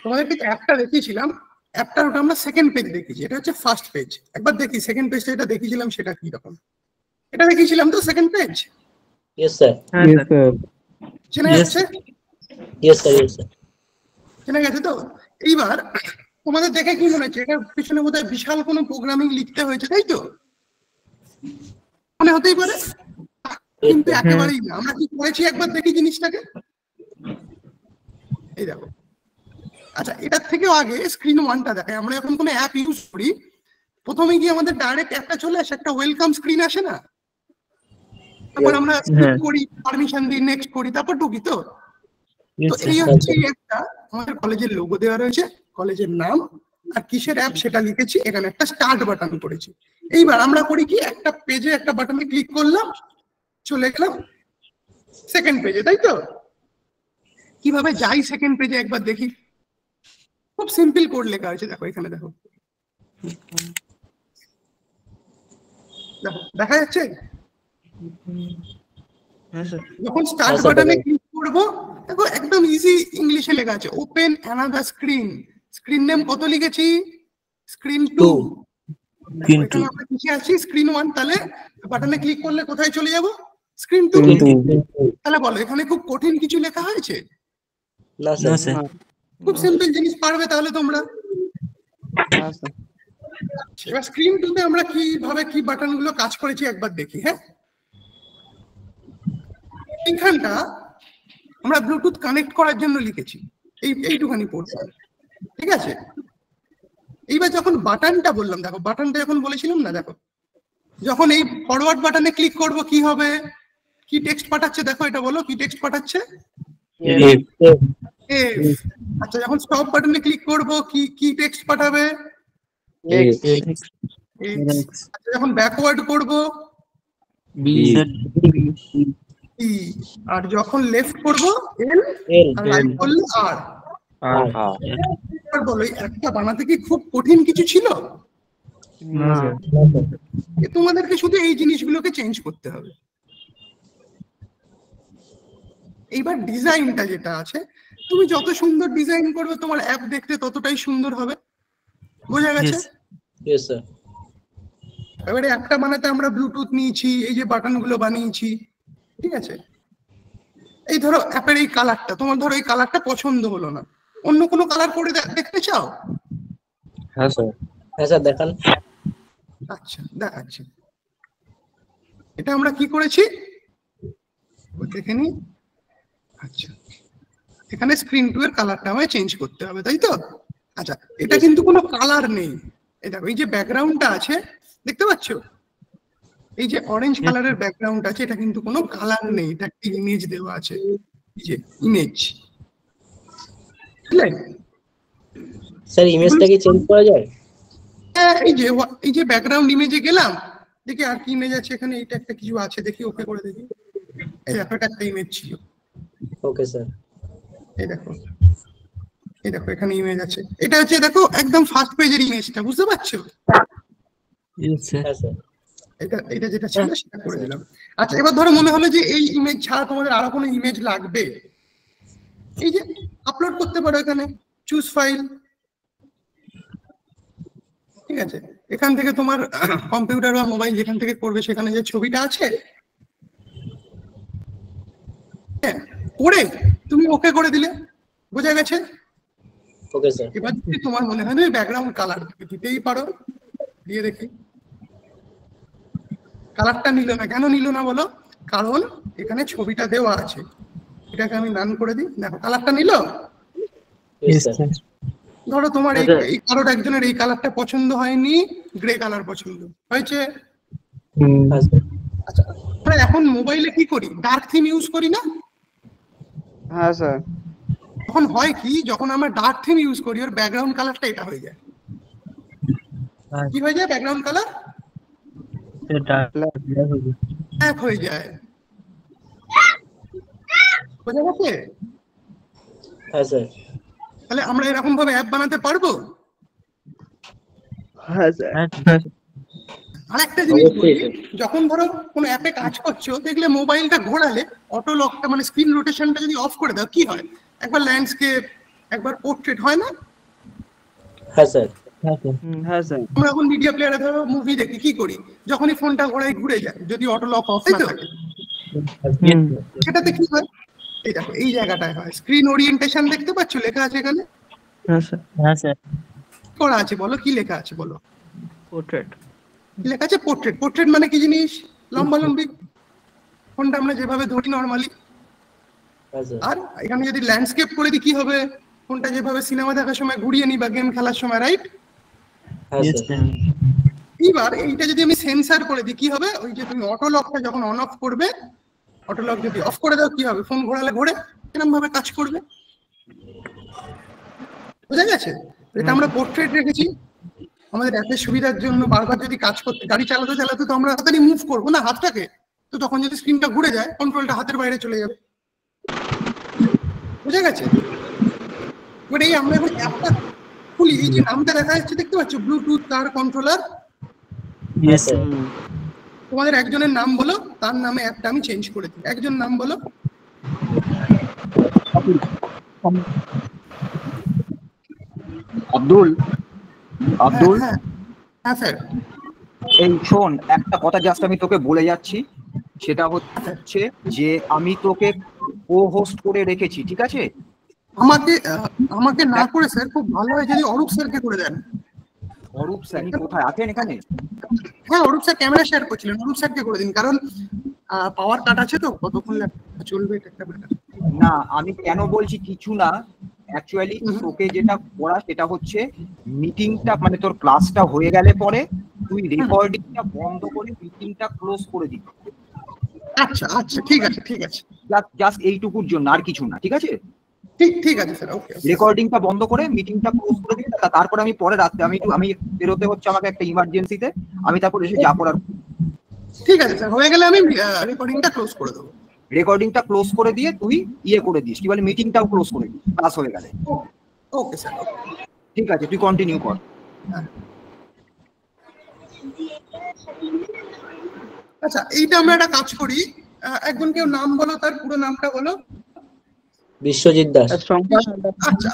তোমাদেরকে অ্যাপটা দেখিয়েছিলাম, অ্যাপটার ওটা আমরা সেকেন্ড পেজ দেখিয়েছি, এটা হচ্ছে ফার্স্ট পেজ। একবার দেখি সেকেন্ড পেজটা, এটা দেখিয়েছিলাম সেটা কি রকম। এটা দেখিয়েছিলাম তো সেকেন্ড পেজ? Yes, sir. চেনা যাচ্ছে? Yes, sir. Yes, sir. চেনা গেছে তো? এইবার তোমাদের দেখে কি মনে হচ্ছে, এটার পিছনে বোধহয় বিশাল কোনো প্রোগ্রামিং লিখতে হয়েছে, তাই তো? মনে হতেই পারে, কিন্তু একেবারেই না। আমরা কি করেছি একবার দেখি জিনিসটাকে। এই দেখো, আচ্ছা এটার থেকেও আগে স্ক্রিন 1টা দেখাই। আমরা যখন কোনো অ্যাপ ইউজ করি, প্রথমে গিয়ে আমাদের ডাইরেক্ট অ্যাপটা চলে আসে, একটা ওয়েলকাম স্ক্রিন আসে না? তারপর আমরা ক্লিক করি, পারমিশন দিই, নেক্সট করি, তারপর ঢুকি তো। তো এই হচ্ছে একটা আমাদের কলেজের লোগো দেওয়া রয়েছে, কলেজের নাম আর কিসের অ্যাপ সেটা লিখেছি, এখানে একটা স্টার্ট বাটন করেছি। এইবার আমরা করি কি, একটা পেজে একটা বাটনে ক্লিক করলাম, চলে গেলাম সেকেন্ড পেজে, তাই তো? কিভাবে যাই সেকেন্ড পেজে একবার দেখি। খুব সিম্পল কোড লেখা হয়েছে, দেখো এখানে দেখো, দেখো দেখা যাচ্ছে? যখন স্টার্ট বাটনে ক্লিক করব, দেখো একদম ইজি ইংলিশে লেখা আছে, open another screen. Screen name কত লিখেছি? স্ক্রিন 2। এখানে আমরা কিসে আছি? স্ক্রিন 1। তাহলে বাটনে ক্লিক করলে কোথায় চলে যাব? স্ক্রিন 2। তাহলে বলো এখানে খুব কঠিন কিছু লেখা হয়েছে? না স্যার। খুব সিম্পল জিনিস, পারবে তাহলে তোমরা। এবার স্ক্রিন 2তে আমরা কিভাবে কি বাটন গুলো কাজ করেছি একবার দেখি। হ্যাঁ, এইখানটা আমরা ব্লুটুথ কানেক্ট করার জন্য লিখেছি, এইটুখানি পোর্শন। ঠিক আছে, এইবার যখন বাটনটা বললাম, দেখো বাটনটা যখন বলেছিলাম না, দেখো যখন এই ফরওয়ার্ড বাটনে ক্লিক করব কি হবে? কি টেক্সট পাঠাচ্ছে? দেখো এটা বলো, কি টেক্সট পাঠাচ্ছে? আচ্ছা যখন স্টপ বাটনে ক্লিক করব কি টেক্সট পাঠাবে? আচ্ছা যখন ব্যাকওয়ার্ড করব, আর যখন লেফট করব এল, আর রাইট করলে আর। বলো একটা বানাতে কি খুব কঠিন কিছু ছিল? তোমাদেরকে শুধু এই জিনিসগুলোকে চেঞ্জ করতে হবে। এইবার ডিজাইনটা যেটা আছে, তুমি যত সুন্দর ডিজাইন করবে তোমার অ্যাপ দেখতে ততটাই সুন্দর হবে। বোঝা গেছে? Yes, sir. এবারে একটা বানাতে আমরা ব্লুটুথ নিয়েছি, এই যে বাটনগুলো বানিয়েছি। ঠিক আছে, এই ধরো অ্যাপের এই কালারটা, তোমার ধরো এই কালারটা পছন্দ হলো না, অন্য কোনো কালার করে দেখতে চাও? হ্যাঁ স্যার। হ্যাঁ স্যার, দেখান। আচ্ছা দেখাচ্ছি। এটা আমরা কি করেছি দেখে নি। আচ্ছা এখানে স্ক্রিন 2 এর কালারটা আমায় চেঞ্জ করতে হবে, তাই তো? আচ্ছা এটা কিন্তু কোনো কালার নেই। এই দেখো এই যে ব্যাকগ্রাউন্ডটা আছে দেখতে পাচ্ছ, এই যে অরেঞ্জ কালারের ব্যাকগ্রাউন্ড আছে, এটা কিন্তু কোনো কালার নেই, এটা একটা ইমেজ দেওয়া আছে, এই যে ইমেজ। স্যার ইমেজটা কি চেঞ্জ করা যায়? এই যে ব্যাকগ্রাউন্ড ইমেজে গেলাম, দেখি আর কি ইমেজ আছে এখানে, এটা একটা কিছু আছে, দেখি ওকে করে দেখি। এই দেখো এটা একটা ইমেজ ছিল। Okay sir. এই দেখো এখানে ইমেজ আছে, এটা হচ্ছে দেখো একদম ফার্স্ট পেজের ইমেজটা, বুঝতে পারছো? হ্যাঁ স্যার। এটা যেটা ছিল সেটা করে দিলাম। আচ্ছা এবার ধরো মনে হলো যে এই ইমেজ ছাড়া তোমাদের আরো কোনো ইমেজ লাগবে, এই যে আপলোড করতে পারো এখানে, চুজ ফাইল। ঠিক আছে, এখান থেকে তোমার কম্পিউটার বা মোবাইল যেখান থেকে করবে সেখানে যে ছবিটা আছে করে তুমি ওকে করে দিলে, বোঝা গেছে? Okay sir. এবার যদি তোমার মনে হয় ব্যাকগ্রাউন্ড কালার দিতেই পারো, দিয়ে দেখি। কালারটা নিল না, কেন নিল না বলো? কারণ এখানে ছবিটা দেওয়া আছে। এটাকে আমি নান করে দিই, দেখো কালারটা নিল। ধরো তোমার এই কারোর একজনের এই কালারটা পছন্দ হয়নি, গ্রে কালার পছন্দ হয়েছে। আচ্ছা আমরা এখন মোবাইলে কি করি, ডার্ক থিম ইউজ করি না? হ্যাঁ স্যার। তখন হয় কি, যখন আমরা ডার্ক থিম ইউজ করি ওর ব্যাকগ্রাউন্ড কালারটা এটা হয়ে যায়। কি হয়ে যায় ব্যাকগ্রাউন্ড কালার? ব্ল্যাক হয়ে যায়, বোঝা গেছে? হ্যাঁ স্যার। তাহলে আমরা এরকম ভাবে অ্যাপ বানাতে পারবো। হ্যাঁ স্যার। আরেকটা জিনিস বলি, যখন ধরো কোনো অ্যাপে কাজ করছো, দেখলে মোবাইলটা ঘোরালে অটো লকটা মানে স্ক্রিন রোটেশনটা যদি অফ করে দাও, কি হয়? একবার ল্যান্ডস্কেপ, একবার পোর্ট্রেট হয় না? হ্যাঁ স্যার। হ্যাঁ স্যার। আমরা এখন মিডিয়া প্লেয়ারে ধরো মুভি দেখি, কি করি? যখনই ফোনটা ঘোরাই ঘুরে যায়, যদি অটো লক অফ না থাকে। সেটাতে কি হয়? এই দেখো এই জায়গাটায় হয় স্ক্রিন ওরিয়েন্টেশন, দেখতে পাচ্ছ লেখা আছে এখানে? হ্যাঁ স্যার। হ্যাঁ স্যার। করা আছে, বলো কি লেখা আছে বলো? পোর্ট্রেট। কি লেখা আছে? পোর্ট্রেট। পোর্ট্রেট মানে কি জিনিস? লম্বা লম্বি, ফোনটা আমরা যেভাবে ধরি নরমালি। আর এখানে যদি ল্যান্ডস্কেপ করে দিই কি হবে? ফোনটা যেভাবে সিনেমা দেখার সময় ঘুরিয়ে নি বা গেম খেলার সময়, রাইট? এবার এইটা যদি আমি সেন্সর করে দিই কি হবে? ওই যে তুমি অটো লকটা যখন অন অফ করবে, অটো লক যদি অফ করে দাও কি হবে? ফোন ঘোরালে ঘোরে, এরকম ভাবে কাজ করবে। বুঝা গেছে? এটা আমরা পোর্ট্রেট রেখেছি আমাদের অ্যাপের সুবিধার জন্য। বারবার যদি কাজ করতে, গাড়ি চালাতে চালাতে তো আমরা তাড়াতাড়ি মুভ করবো না হাতটাকে, তো তখন যদি স্ক্রিনটা ঘুরে যায়, কন্ট্রোলটা হাতের বাইরে চলে যাবে। বুঝা গেছে? এবার এই আমরা এখন অ্যাপটা খুলি, এই যে নামটা দেখা যাচ্ছে দেখতে পাচ্ছ, ব্লুটুথ কার কন্ট্রোলার। তোমাদের একজনের নাম বলো, তার নামে অ্যাপটা আমি চেঞ্জ করে দিই। একজন নাম বলো। আব্দুল। আব্দুল। হ্যাঁ স্যার। এই শোন, একটা কথা জাস্ট আমি তোকে বলে যাচ্ছি, সেটা হচ্ছে যে আমি তোকে কো হোস্ট করে রেখেছি, ঠিক আছে? আমাকে না করে স্যার, খুব ভালো হয় যদি অরূপ স্যারকে করে দেন। অরূপ স্যার কোথায় আছেন এখানে? হ্যাঁ অরূপ স্যার ক্যামেরা শেয়ার করছিলেন, অরূপ স্যারকে করে দিন, কারণ পাওয়ার কাট আছে তো, কতক্ষণ চলবে এটা একটা ব্যাপার। না আমি কেন বলছি কিছু না, অ্যাকচুয়ালি তোকে যেটা করা সেটা হচ্ছে মিটিংটা মানে তোর ক্লাসটা হয়ে গেলে পরে তুই রেকর্ডিংটা বন্ধ করে মিটিংটা ক্লোজ করে দিবি। আচ্ছা আচ্ছা ঠিক আছে ঠিক আছে, জাস্ট এইটুকুর জন্য, আর কিছু না, ঠিক আছে? ঠিক আছে স্যার, ওকে। রেকর্ডিংটা বন্ধ করে মিটিংটা ক্লোজ করে দিবি, তারপরে আমি পরে রাতে আমি বেরোতে হচ্ছে আমাকে একটা ইমার্জেন্সিতে, আমি তারপর এসে যা করার। ঠিক আছে স্যার, হয়ে গেলে আমি রেকর্ডিংটা ক্লোজ করে দেবো। রেকর্ডিংটা ক্লোজ করে দিয়ে তুই ইয়ে করে দিস, কি বলে, মিটিংটাও ক্লোজ করে দিস ক্লাস হয়ে গেলে। ওকে স্যার, ঠিক আছে, তুই কন্টিনিউ কর। আচ্ছা এইটা আমরা একটা কাজ করি, একজন কেউ নাম বলো, তার পুরো নামটা বলো। বিশ্বজিৎ দাস। আচ্ছা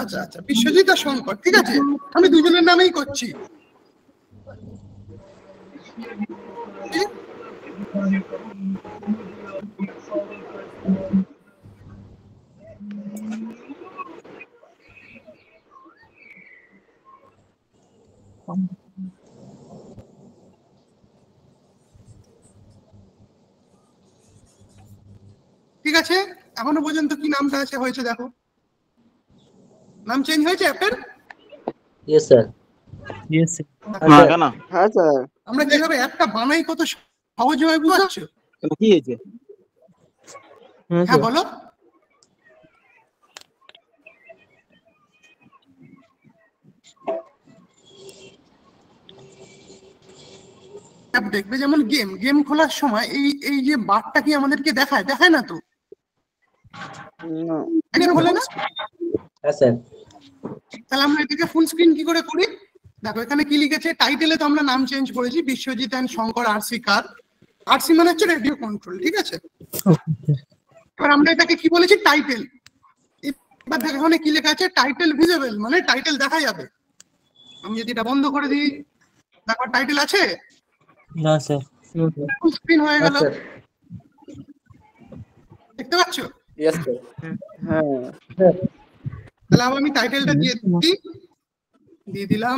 আচ্ছা আচ্ছা, বিশ্বজিৎ আর শঙ্কর, ঠিক আছে, আমি দুজনের নামেই করছি। ঠিক আছে, এখনো পর্যন্ত কি নামটা আছে হয়েছে দেখো, নাম চেঞ্জ হয়েছে অ্যাপের? Yes sir. হ্যাঁ স্যার। আমরা কিভাবে অ্যাপটা বানাই কত সহজভাবে বুঝতে পারছো? কি হয়েছে? হ্যাঁ বলো। দেখবে যেমন গেম খোলার সময় এই যে বারটা কি আমাদেরকে দেখায় না তো? খোলে না? হ্যাঁ স্যার। তাহলে আমরা এটাকে ফুল স্ক্রিন কি করে করি? দেখো এখানে কি লিখেছে, টাইটেলে তো আমরা নাম চেঞ্জ করেছি, Biswajit and Shankar RC car. RC মানে হচ্ছে রেডিও কন্ট্রোল, ঠিক আছে? এবার আমরা এটাকে কি বলেছি, টাইটেল। এবার দেখো এখানে কি লেখা আছে, টাইটেল ভিজিবল, মানে টাইটেল দেখা যাবে। আমি যদি এটা বন্ধ করে দিই, দেখো টাইটেল আছে না স্যার। ফুল স্ক্রিন হয়ে গেল, দেখতে পাচ্ছ? Yes sir. হ্যাঁ তাহলে আবার আমি টাইটেলটা দিয়ে দিলাম।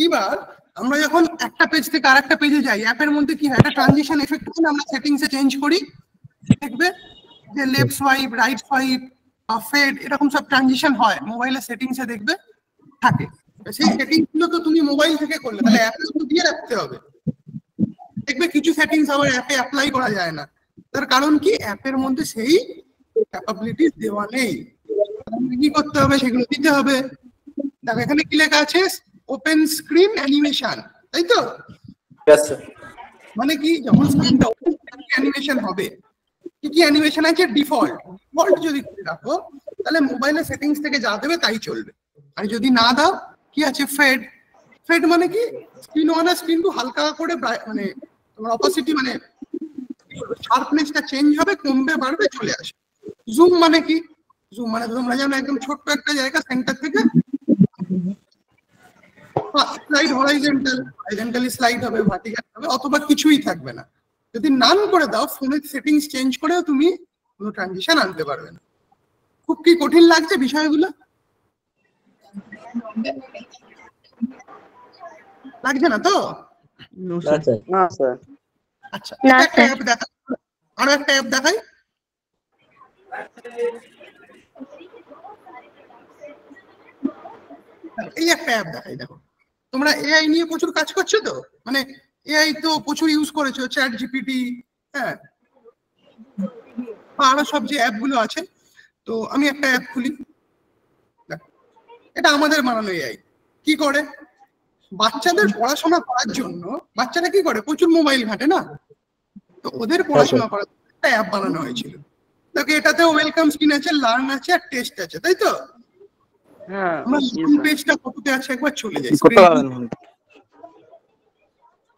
এবার আমরা যখন একটা পেজ থেকে আরেকটা পেজে যাই, অ্যাপের মধ্যে কি হয়, একটা ট্রানজিশন এফেক্ট করে আমরা সেটিংসে চেঞ্জ করি। দেখবে যে left swipe, right swipe, fade, এরকম সব ট্রানজিশন হয় মোবাইলের সেটিংসে, দেখবে থাকে। সেই সেটিংস গুলো তো তুমি মোবাইল থেকে করলে, তাহলে অ্যাপে তো দিয়ে রাখতে হবে। দেখবে কিছু সেটিংস আবার অ্যাপে অ্যাপ্লাই করা যায় না, তার কারণ কি, অ্যাপের মধ্যে সেই ক্যাপাবিলিটি দেওয়া নেই। কি করতে হবে, সেগুলো দিতে হবে। দেখো এখানে কি লেখা আছে, ওপেন স্ক্রিন অ্যানিমেশন, তাই তো? Yes sir. মানে কি, যখন স্ক্রিনটা ওপেন অ্যানিমেশন হবে, কি কি অ্যানিমেশন আছে, ডিফল্ট যদি করে রাখো তাহলে মোবাইলের সেটিংস থেকে যা দেবে তাই চলবে। আর যদি না দাও, কি আছে, ফেড মানে কি, স্ক্রিন ওয়ান আর স্ক্রিন টু হালকা করে মানে তোমার অপোসিটি মানে শার্পনেসটা চেঞ্জ হবে, কমবে বাড়বে চলে আসে। জুম মানে কি, জুম মানে তোমরা জানো একদম ছোট্ট একটা জায়গা সেন্টার থেকে স্লাইড, হরাইজন্টালি স্লাইড হবে, ভার্টিক্যাল হবে, অথবা কিছুই থাকবে না। যদি নান করে দাও, ফোনের সেটিংস চেঞ্জ করেও তুমি কোনো ট্রানজিশন আনতে পারবে না। খুব কি কঠিন লাগছে বিষয়গুলো? লাগছে না তো? না স্যার। আচ্ছা, একটা অ্যাপ দেখা, আরো একটা অ্যাপ দেখাই। এই একটা অ্যাপ দেখাই, দেখো তোমরা এআই নিয়ে প্রচুর কাজ করছো তো, মানে এআই তো প্রচুর ইউজ করেছো, চ্যাট জিপিটি, হ্যাঁ, আরো সব যে অ্যাপ গুলো আছে। তো আমি একটা অ্যাপ খুলি, এটা আমাদের বানানো এআই। কি করে, বাচ্চাদের পড়াশোনা করার জন্য, বাচ্চারা কি করে, প্রচুর মোবাইল ঘাটে না, তো ওদের পড়াশোনা করার একটা অ্যাপ বানানো হয়েছিল। দেখো এটাতে ওয়েলকাম স্ক্রিন আছে, লার্ন আছে, আর টেস্ট আছে, তাই তো? হ্যাঁ, আমরা পেজটা কততে আছে একবার চলে যাই,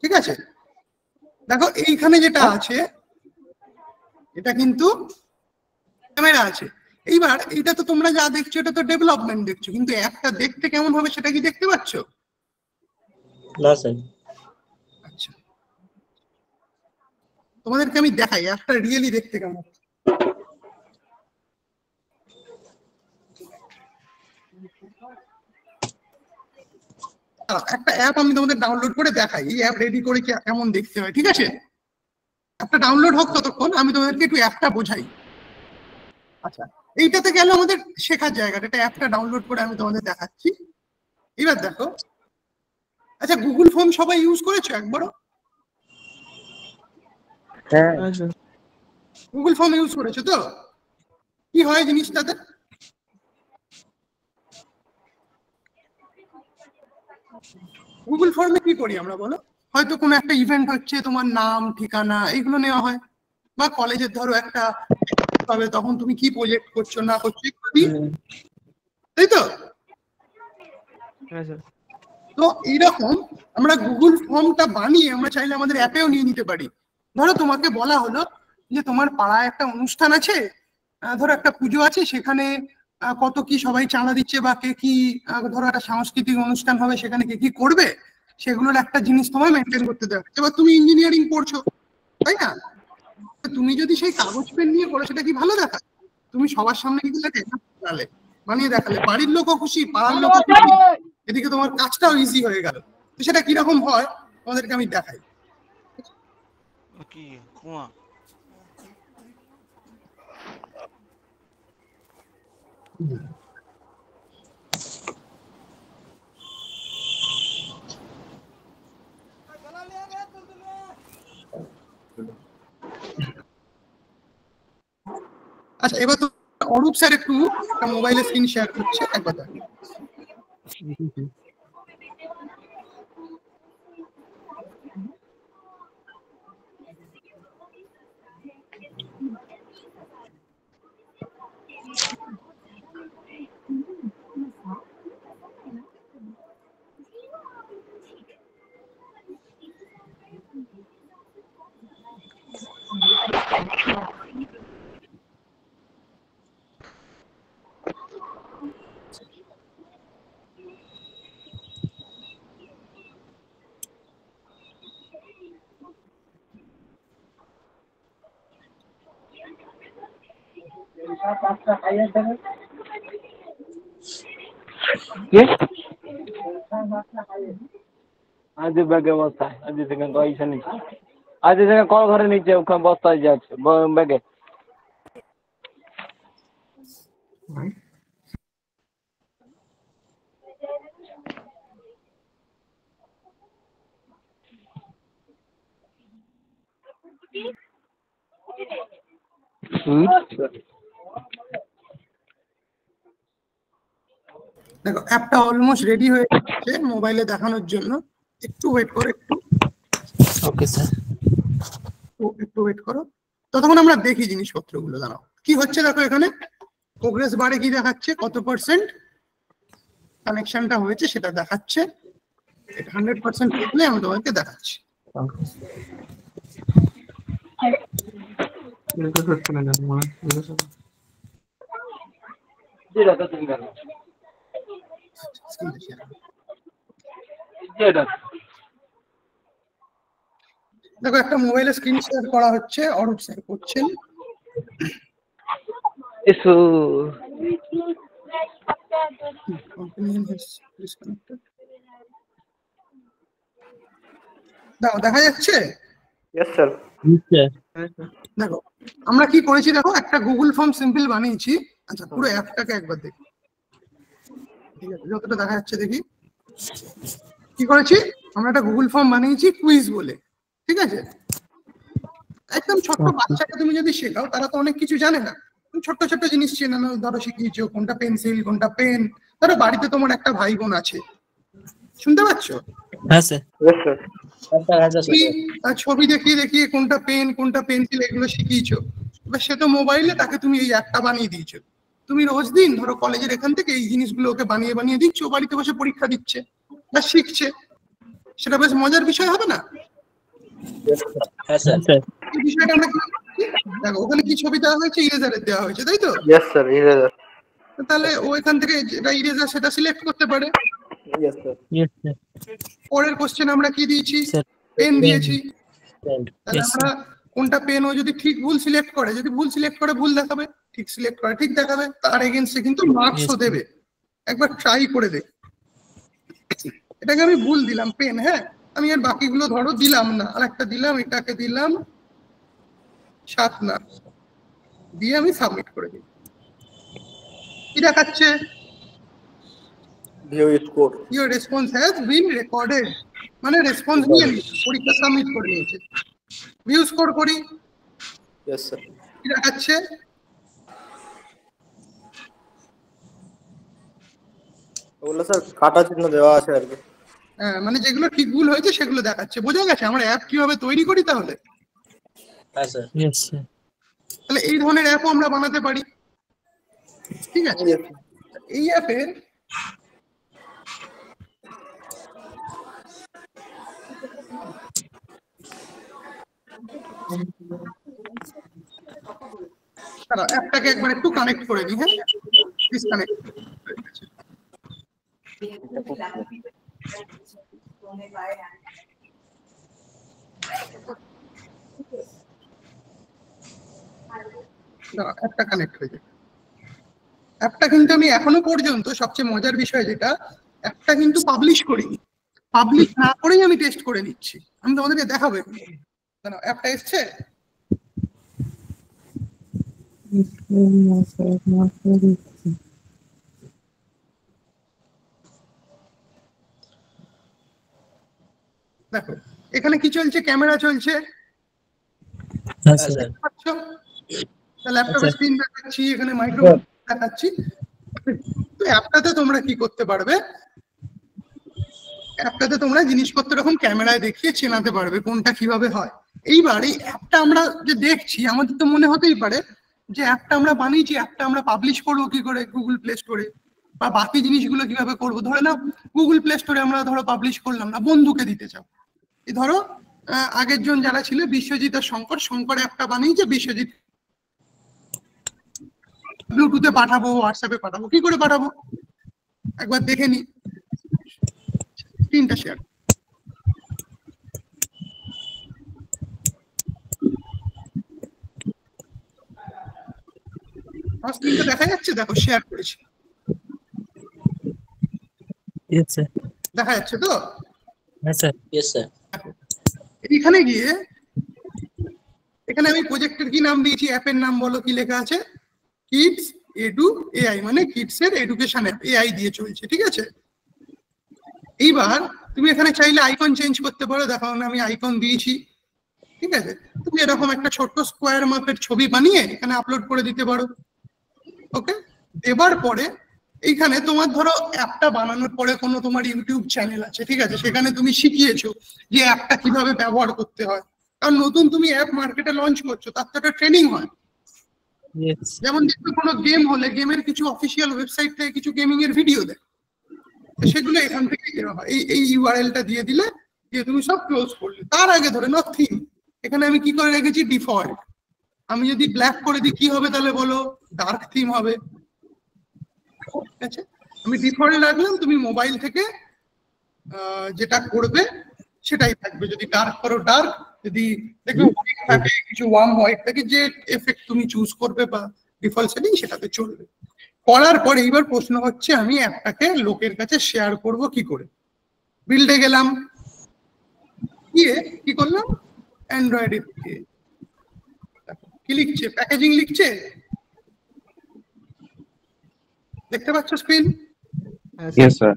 ঠিক আছে? দেখো এইখানে যেটা আছে, এটা কিন্তু ক্যামেরা আছে। এইবার এটা তো তোমরা যা দেখছো এটা তো ডেভেলপমেন্ট দেখছো, কিন্তু অ্যাপটা দেখতে কেমন হবে সেটা কি দেখতে পাচ্ছ? না স্যার। আচ্ছা, তোমাদেরকে আমি দেখাই অ্যাপটা রিয়েলি দেখতে কেমন। একটা অ্যাপ আমি তোমাদের ডাউনলোড করে দেখাই, এই অ্যাপ রেডি করে কেমন দেখতে হয়, ঠিক আছে? অ্যাপটা ডাউনলোড হোক ততক্ষণ আমি তোমাদেরকে একটু অ্যাপটা বোঝাই। আচ্ছা, এইটাতে গেলে আমাদের শেখার জায়গাটা, এটা অ্যাপটা ডাউনলোড করে আমি তোমাদের দেখাচ্ছি। এবার দেখো, আচ্ছা গুগল ফর্ম সবাই ইউজ করেছো একবারও? হ্যাঁ গুগল ফর্ম ইউজ করেছো তো? কি হয় জিনিসটাতে, গুগল ফর্মে কি করি আমরা বলো? হয়তো কোনো একটা ইভেন্ট হচ্ছে, তোমার নাম, ঠিকানা, এইগুলো নেওয়া হয়, বা কলেজের ধরো একটা তবে তখন তুমি কি প্রজেক্ট করছো না করছো, তাই তো? তো এইরকম আমরা গুগল ফর্মটা বানিয়ে আমরা চাইলে আমাদের অ্যাপেও নিয়ে নিতে পারি। ধরো তোমাকে বলা হলো যে তোমার পাড়ায় একটা অনুষ্ঠান আছে, ধরো একটা পুজো আছে, সেখানে কত কি সবাই চাঁদা দিচ্ছে, বা কে কি, ধরো একটা সাংস্কৃতিক অনুষ্ঠান হবে, সেখানে কে কি করবে, সেগুলোর একটা জিনিস তোমায় মেনটেন করতে দেবে। এবার তুমি ইঞ্জিনিয়ারিং পড়ছো, তাই না? তুমি যদি সেই কাগজ পেন নিয়ে করো, সেটা কি ভালো দেখা? তুমি সবার সামনে কিন্তু বানিয়ে দেখালে, বাড়ির লোকও খুশি, পাড়ার লোকও খুশি, এদিকে তোমার কাজটাও ইজি হয়ে গেল। তো সেটা কিরকম হয় তোমাদেরকে আমি দেখাই। আচ্ছা, এবার তো অরূপ স্যার একটু একটা মোবাইলে স্ক্রিন শেয়ার করছে, একবার দেখো। আজ ব্যাগে বস্তায়, আজ থেকে পয়সা নিচ্ছে, আজ থেকে কল ঘরে নিচ্ছে, ওখানে বস্তায় যাচ্ছে ব্যাগে। দেখো অ্যাপটা অলমোস্ট রেডি হয়ে গেছে মোবাইলে দেখানোর জন্য, একটু ওয়েট করো, ওকে স্যার। একটু ওয়েট করো, ততক্ষণ আমরা দেখি জিনিসপত্রগুলো। দাঁড়াও, কি হচ্ছে দেখো, এখানে প্রোগ্রেস বারে কি দেখাচ্ছে, কত পার্সেন্ট কানেকশনটা হয়েছে সেটা দেখাচ্ছে। 100% থাকলে আমি তোমাকে দেখাচ্ছি। দেখো একটা মোবাইলে স্ক্রিন শেয়ার করা হচ্ছে, অরূপ স্যার করছেন। দেখো দেখা যাচ্ছে। দেখো আমরা কি করেছি, দেখো একটা গুগল ফর্ম সিম্পল বানিয়েছি। আচ্ছা, পুরো অ্যাপটাকে একবার দেখি, ঠিক আছে, যতটা দেখা যাচ্ছে দেখি। কি করেছি, আমরা একটা গুগল ফর্ম বানিয়েছি কুইজ বলে, ঠিক আছে। একদম ছোট্ট বাচ্চাকে তুমি যদি শেখাও, তারা তো অনেক কিছু জানে না, ছোট্ট ছোট্ট জিনিস চেনানো, ধরো শিখিয়েছো কোনটা পেন্সিল কোনটা পেন। ধরো বাড়িতে তোমার একটা ভাই বোন আছে, শুনতে পাচ্ছ? হ্যাঁ স্যার। ছবি দেখিয়ে দেখিয়ে কোনটা পেন কোনটা পেন্সিল এগুলো শিখিয়েছো। এবার সে তো মোবাইলে, তাকে তুমি এই অ্যাপটা বানিয়ে দিয়েছো। তুমি রোজ দিন ধরো কলেজের এখান থেকে এই জিনিসগুলো ওকে বানিয়ে বানিয়ে দিচ্ছ, ও বাড়িতে বসে পরীক্ষা দিচ্ছে বা শিখছে। সেটা বেশ মজার বিষয় হবে না? এই বিষয়টা আমরা দেখো, ওখানে কি ছবি দেওয়া হয়েছে, ইরেজারের দেওয়া হয়েছে, তাই তো? তাহলে ও এখান থেকে যেটা ইরেজার সেটা সিলেক্ট করতে পারে। পরের কোশ্চেন আমরা কি দিয়েছি, পেন দিয়েছি। তাহলে আমরা কোনটা পেন, ও যদি ঠিক ভুল সিলেক্ট করে, যদি ভুল সিলেক্ট করে ভুল দেখাবে, ঠিক সিলেক্ট করে ঠিক দেখাবে, তার এগেইনস্টে কিন্তু মার্কসও দেবে। একবার ট্রাই করে দেখ। এটাকে আমি ভুল দিলাম পেন, হ্যাঁ, আমি আর বাকিগুলো ধরো দিলাম না, আর একটা দিলাম, এটাকে দিলাম 7 না, দিয়ে আমি সাবমিট করে দিই। কি দেখাচ্ছে, your response has been recorded, মানে রেসপন্স নিয়ে নিয়েছে, পরীক্ষা সাবমিট করে নিয়েছে। ভিউ স্কোর করি, কি দেখাচ্ছে, ওগুলো স্যার কাটা চিহ্ন দেওয়া আছে আর কি। হ্যাঁ, মানে যেগুলো ঠিক ভুল হয়েছে সেগুলো দেখাচ্ছে। বোঝা গেছে আমরা অ্যাপ কিভাবে তৈরি করি? তাহলে তাহলে এই ধরনের অ্যাপও আমরা বানাতে পারি, ঠিক আছে। এই অ্যাপের অ্যাপটাকে একবার একটু কানেক্ট করে দিই, হ্যাঁ, ডিসকানেক্ট হয়ে গেছে। অ্যাপটা কানেক্ট হয়ে যাবে। অ্যাপটা কিন্তু আমি এখনো পর্যন্ত সবচেয়ে মজার বিষয় যেটা, অ্যাপটা কিন্তু পাবলিশ করিনি। পাবলিশ না করেই আমি টেস্ট করে নিচ্ছি। আমি তোমাদেরকে দেখাবো। অ্যাপটা এসছে, দেখো এখানে কি চলছে, ক্যামেরা চলছে, হ্যাঁ স্যার। দেখতে পাচ্ছ? ল্যাপটপের স্ক্রিন দেখাচ্ছি, এখানে মাইক্রোফোন দেখাচ্ছি। তো অ্যাপটাতে তোমরা কি করতে পারবে, অ্যাপটাতে তোমরা জিনিসপত্র এরকম ক্যামেরায় দেখিয়ে চেনাতে পারবে কোনটা কিভাবে হয়। এইবার এই অ্যাপটা আমরা যে দেখছি, আমাদের তো মনে হতেই পারে যে অ্যাপটা আমরা বানিয়েছি, অ্যাপটা আমরা পাবলিশ করবো কি করে গুগল প্লে স্টোরে, বা বাকি জিনিসগুলো কিভাবে করবো। ধরে নাও গুগল প্লে স্টোরে আমরা ধরো পাবলিশ করলাম না, বন্ধুকে দিতে চাও। এই ধরো আগের জন যারা ছিল বিশ্বজিৎ আর শঙ্কর, শঙ্কর অ্যাপটা বানিয়েছে, বিশ্বজিৎ ব্লুটুথে পাঠাবো, হোয়াটসঅ্যাপে পাঠাবো, কি করে পাঠাবো একবার দেখে নি। স্ক্রিনটা শেয়ার, আমার স্ক্রিনটা দেখা যাচ্ছে, দেখো শেয়ার করেছি, দেখা যাচ্ছে তো? হ্যাঁ স্যার। Yes sir. এখানে গিয়ে এখানে আমি প্রজেক্টের কি নাম দিয়েছি, অ্যাপের নাম বলো কি লেখা আছে, কিডস এডু এআই, মানে কিডস এর এডুকেশন অ্যাপ, এআই দিয়ে চলছে, ঠিক আছে। এইবার তুমি এখানে চাইলে আইকন চেঞ্জ করতে পারো, দেখো আমি আইকন দিয়েছি, ঠিক আছে। তুমি এরকম একটা ছোট্ট স্কোয়ার মাপের ছবি বানিয়ে এখানে আপলোড করে দিতে পারো। ওকে, দেবার পরে এইখানে তোমার ধরো অ্যাপটা বানানোর পরে কোনো তোমার ইউটিউব চ্যানেল আছে, ঠিক আছে, সেখানে তুমি শিখিয়েছো যে অ্যাপটা কিভাবে ব্যবহার করতে হয়। কারণ নতুন তুমি অ্যাপ মার্কেটে লঞ্চ করছো, তার তো একটা ট্রেনিং হয়। যেমন দেখবে কোনো গেম হলে গেমের কিছু অফিসিয়াল ওয়েবসাইট থেকে কিছু গেমিং এর ভিডিও দেয়, সেগুলো এখান থেকে দেওয়া হয়। এই ইউআরএলটা দিয়ে দিলে, দিয়ে তুমি সব ক্লোজ করলে। তার আগে ধরে নাও থিম, এখানে আমি কি করে রেখেছি ডিফল্ট। আমি যদি ব্ল্যাক করে দিই কি হবে তাহলে বলো, ডার্ক থিম হবে, ঠিক আছে। আমি ডিফল্ট রাখলাম, তুমি মোবাইল থেকে যেটা করবে সেটাই থাকবে। যদি ডার্ক করো ডার্ক, যদি দেখবে হোয়াইট থাকে, কিছু ওয়ার্ম হোয়াইট থাকে, যে এফেক্ট তুমি চুজ করবে বা ডিফল্ট সেটিং সেটাতে চলবে। করার পরে এইবার প্রশ্ন হচ্ছে আমি অ্যাপটাকে লোকের কাছে শেয়ার করব কি করে। বিল্ডে গেলাম, গিয়ে কি করলাম, অ্যান্ড্রয়েডে কি লিখছে, প্যাকেজিং লিখছে, দেখতে পাচ্ছ স্ক্রিন? Yes, sir.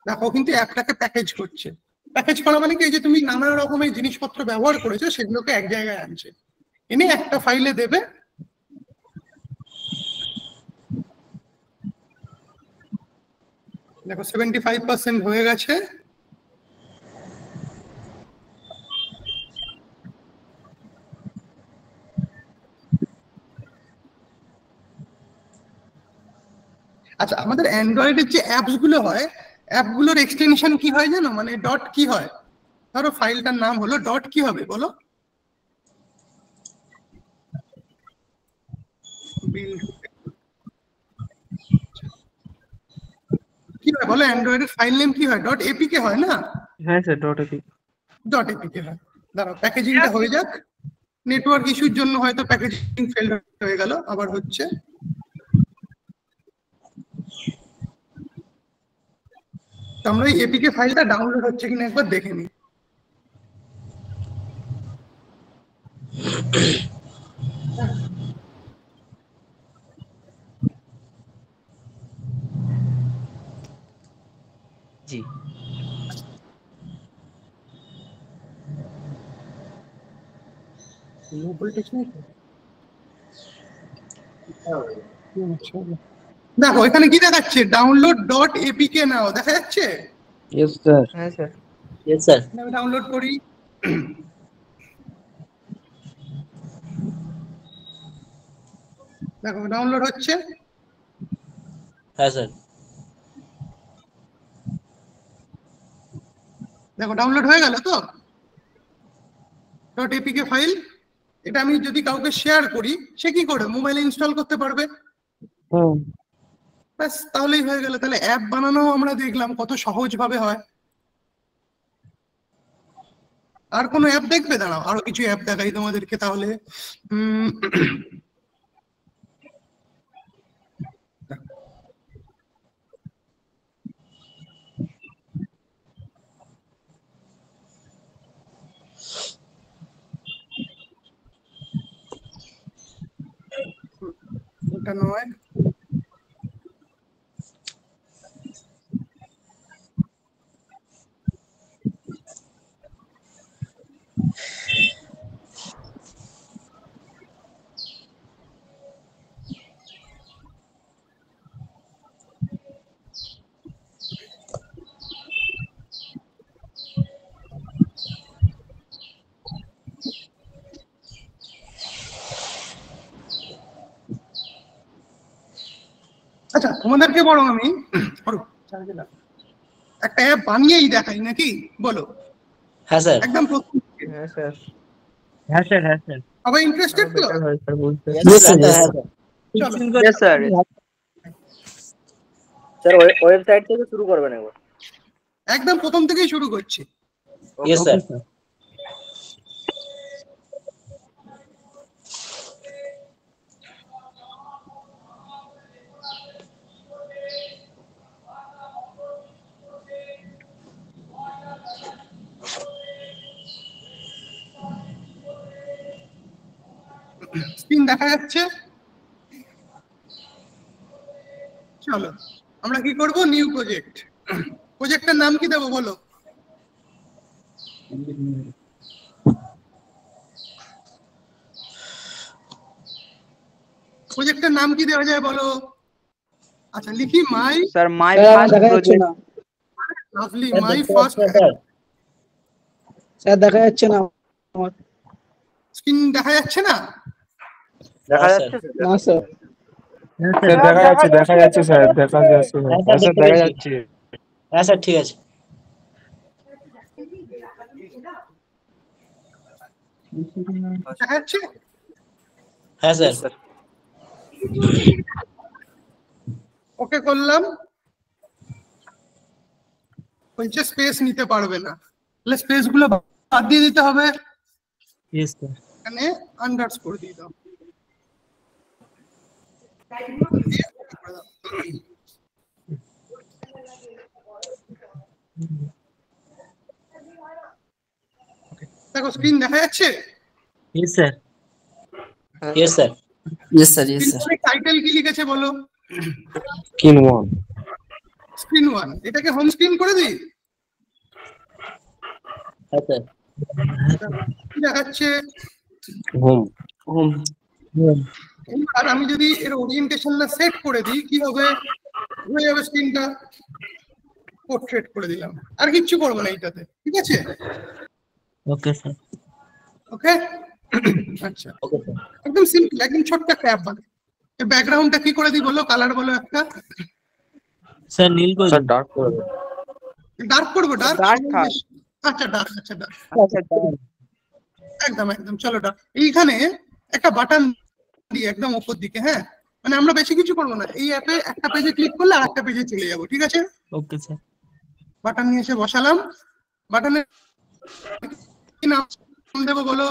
দেখো কিন্তু অ্যাপটাকে প্যাকেজ করছে। প্যাকেজ করা মানে কি, যে তুমি নানা রকমের জিনিসপত্র ব্যবহার করেছো সেগুলোকে এক জায়গায় আনছে, এনে একটা ফাইলে দেবে। দেখো 75% হয়ে গেছে। আচ্ছা, আমাদের অ্যান্ড্রয়েডের যে অ্যাপস গুলো হয়, অ্যাপগুলোর এক্সটেনশন কি হয় জানো, মানে ডট কি হয়। ধরো ফাইলটার নাম হলো ডট, কি হবে বলো, কি হয় বলো, অ্যান্ড্রয়েডের ফাইল নেম কি হয়, ডট এপিকে হয় না? হ্যাঁ sir, dot APK. Dot APK হয়। দাঁড়াও প্যাকেজিংটা হয়ে যাক, নেটওয়ার্ক ইস্যুর জন্য হয়তো প্যাকেজিং ফেল হয়ে গেল, আবার হচ্ছে। আমরা এই এপিকে ফাইলটা ডাউনলোড হচ্ছে কিনা একবার দেখে নিই। জি। দেখো এখানে কি দেখাচ্ছে, ডাউনলোড ডট এপিকে নাও, দেখা যাচ্ছে? Yes, sir. হ্যাঁ স্যার। Yes sir. আমি ডাউনলোড করি, দেখো ডাউনলোড হচ্ছে। হ্যাঁ স্যার। দেখো ডাউনলোড হয়ে গেল তো ডট এপিকে ফাইল। এটা আমি যদি কাউকে শেয়ার করি, সে কি করে মোবাইলে ইনস্টল করতে পারবে, ব্যাস তাহলেই হয়ে গেল। তাহলে অ্যাপ বানানো আমরা দেখলাম কত সহজ ভাবে হয়। আর কোনো অ্যাপ দেখবে, দাঁড়াও আরো কিছু অ্যাপ দেখাই তোমাদেরকে তাহলে। এটা নয়, আচ্ছা তোমাদেরকে বরং আমি একটা অ্যাপ বানিয়েই দেখাই নাকি, বলো? হ্যাঁ স্যার। একদম প্রথম থেকে। হ্যাঁ স্যার, হ্যাঁ স্যার, হ্যাঁ স্যার। সবাই ইন্টারেস্টেড তো? বেটার হয় স্যার বলতে। চলো ইয়েস স্যার। স্যার ওয়েবসাইট থেকে শুরু করবেন একবার। একদম প্রথম থেকেই শুরু করছি। Yes sir. স্ক্রিন দেখা যাচ্ছে? চলো আমরা কি করব, নিউ প্রজেক্ট। প্রজেক্টের নাম কি দেবো বলো? প্রজেক্টের নাম কি দেওয়া যায় বলো? আচ্ছা লিখি my. Sir my first project. Lovely, my first. Sir দেখা যাচ্ছে না আমার। স্ক্রিন দেখা যাচ্ছে না? দেখা যাচ্ছে না স্যার। স্যার দেখা যাচ্ছে, দেখা যাচ্ছে স্যার, দেখা যাচ্ছে। হ্যাঁ স্যার দেখা যাচ্ছে। হ্যাঁ স্যার ঠিক আছে। দেখা যাচ্ছে? হ্যাঁ স্যার। ওকে করলাম। বলছে স্পেস নিতে পারবে না, তাহলে স্পেস গুলো বাদ দিয়ে দিতে হবে। Yes sir. এখানে আন্ডারস্কোর দিয়ে দাও। দেখো স্ক্রিন দেখা যাচ্ছে? Yes sir. Yes sir. Yes sir. Yes sir. Title কি লিখেছে বলো? স্ক্রিন 1। স্ক্রিন 1। এটাকে হোম স্ক্রিন করে দিই। হ্যাঁ স্যার। কি দেখাচ্ছে? হোম। হোম। আর আমি যদি এর ওরিয়েন্টেশনটা সেট করে দিই কি হবে? হয়ে যাবে স্ক্রিনটা পোর্ট্রেট করে দিলাম। আর কিচ্ছু করবো না এইটাতে, ঠিক আছে? ওকে স্যার। ওকে আচ্ছা, একদম সিম্পল, একদম ছোট্ট একটা অ্যাপ বানাই। এর ব্যাকগ্রাউন্ডটা কি করে দিই বলো? কালার বলো একটা। স্যার নীল করে স্যার ডার্ক করে দেন। ডার্ক করবো? ডার্ক থাক। আচ্ছা ডার্ক, আচ্ছা ডার্ক, একদম একদম। চলো ডার্ক। এইখানে একটা বাটন দিই একদম উপর দিকে। হ্যাঁ মানে আমরা বেশি কিছু করবো না, এই অ্যাপে একটা পেজে ক্লিক করলে আরেকটা পেজে চলে যাবো, ঠিক আছে? Okay sir. বাটন নিয়ে এসে বসালাম। বাটনের কি নাম দেবো বলো?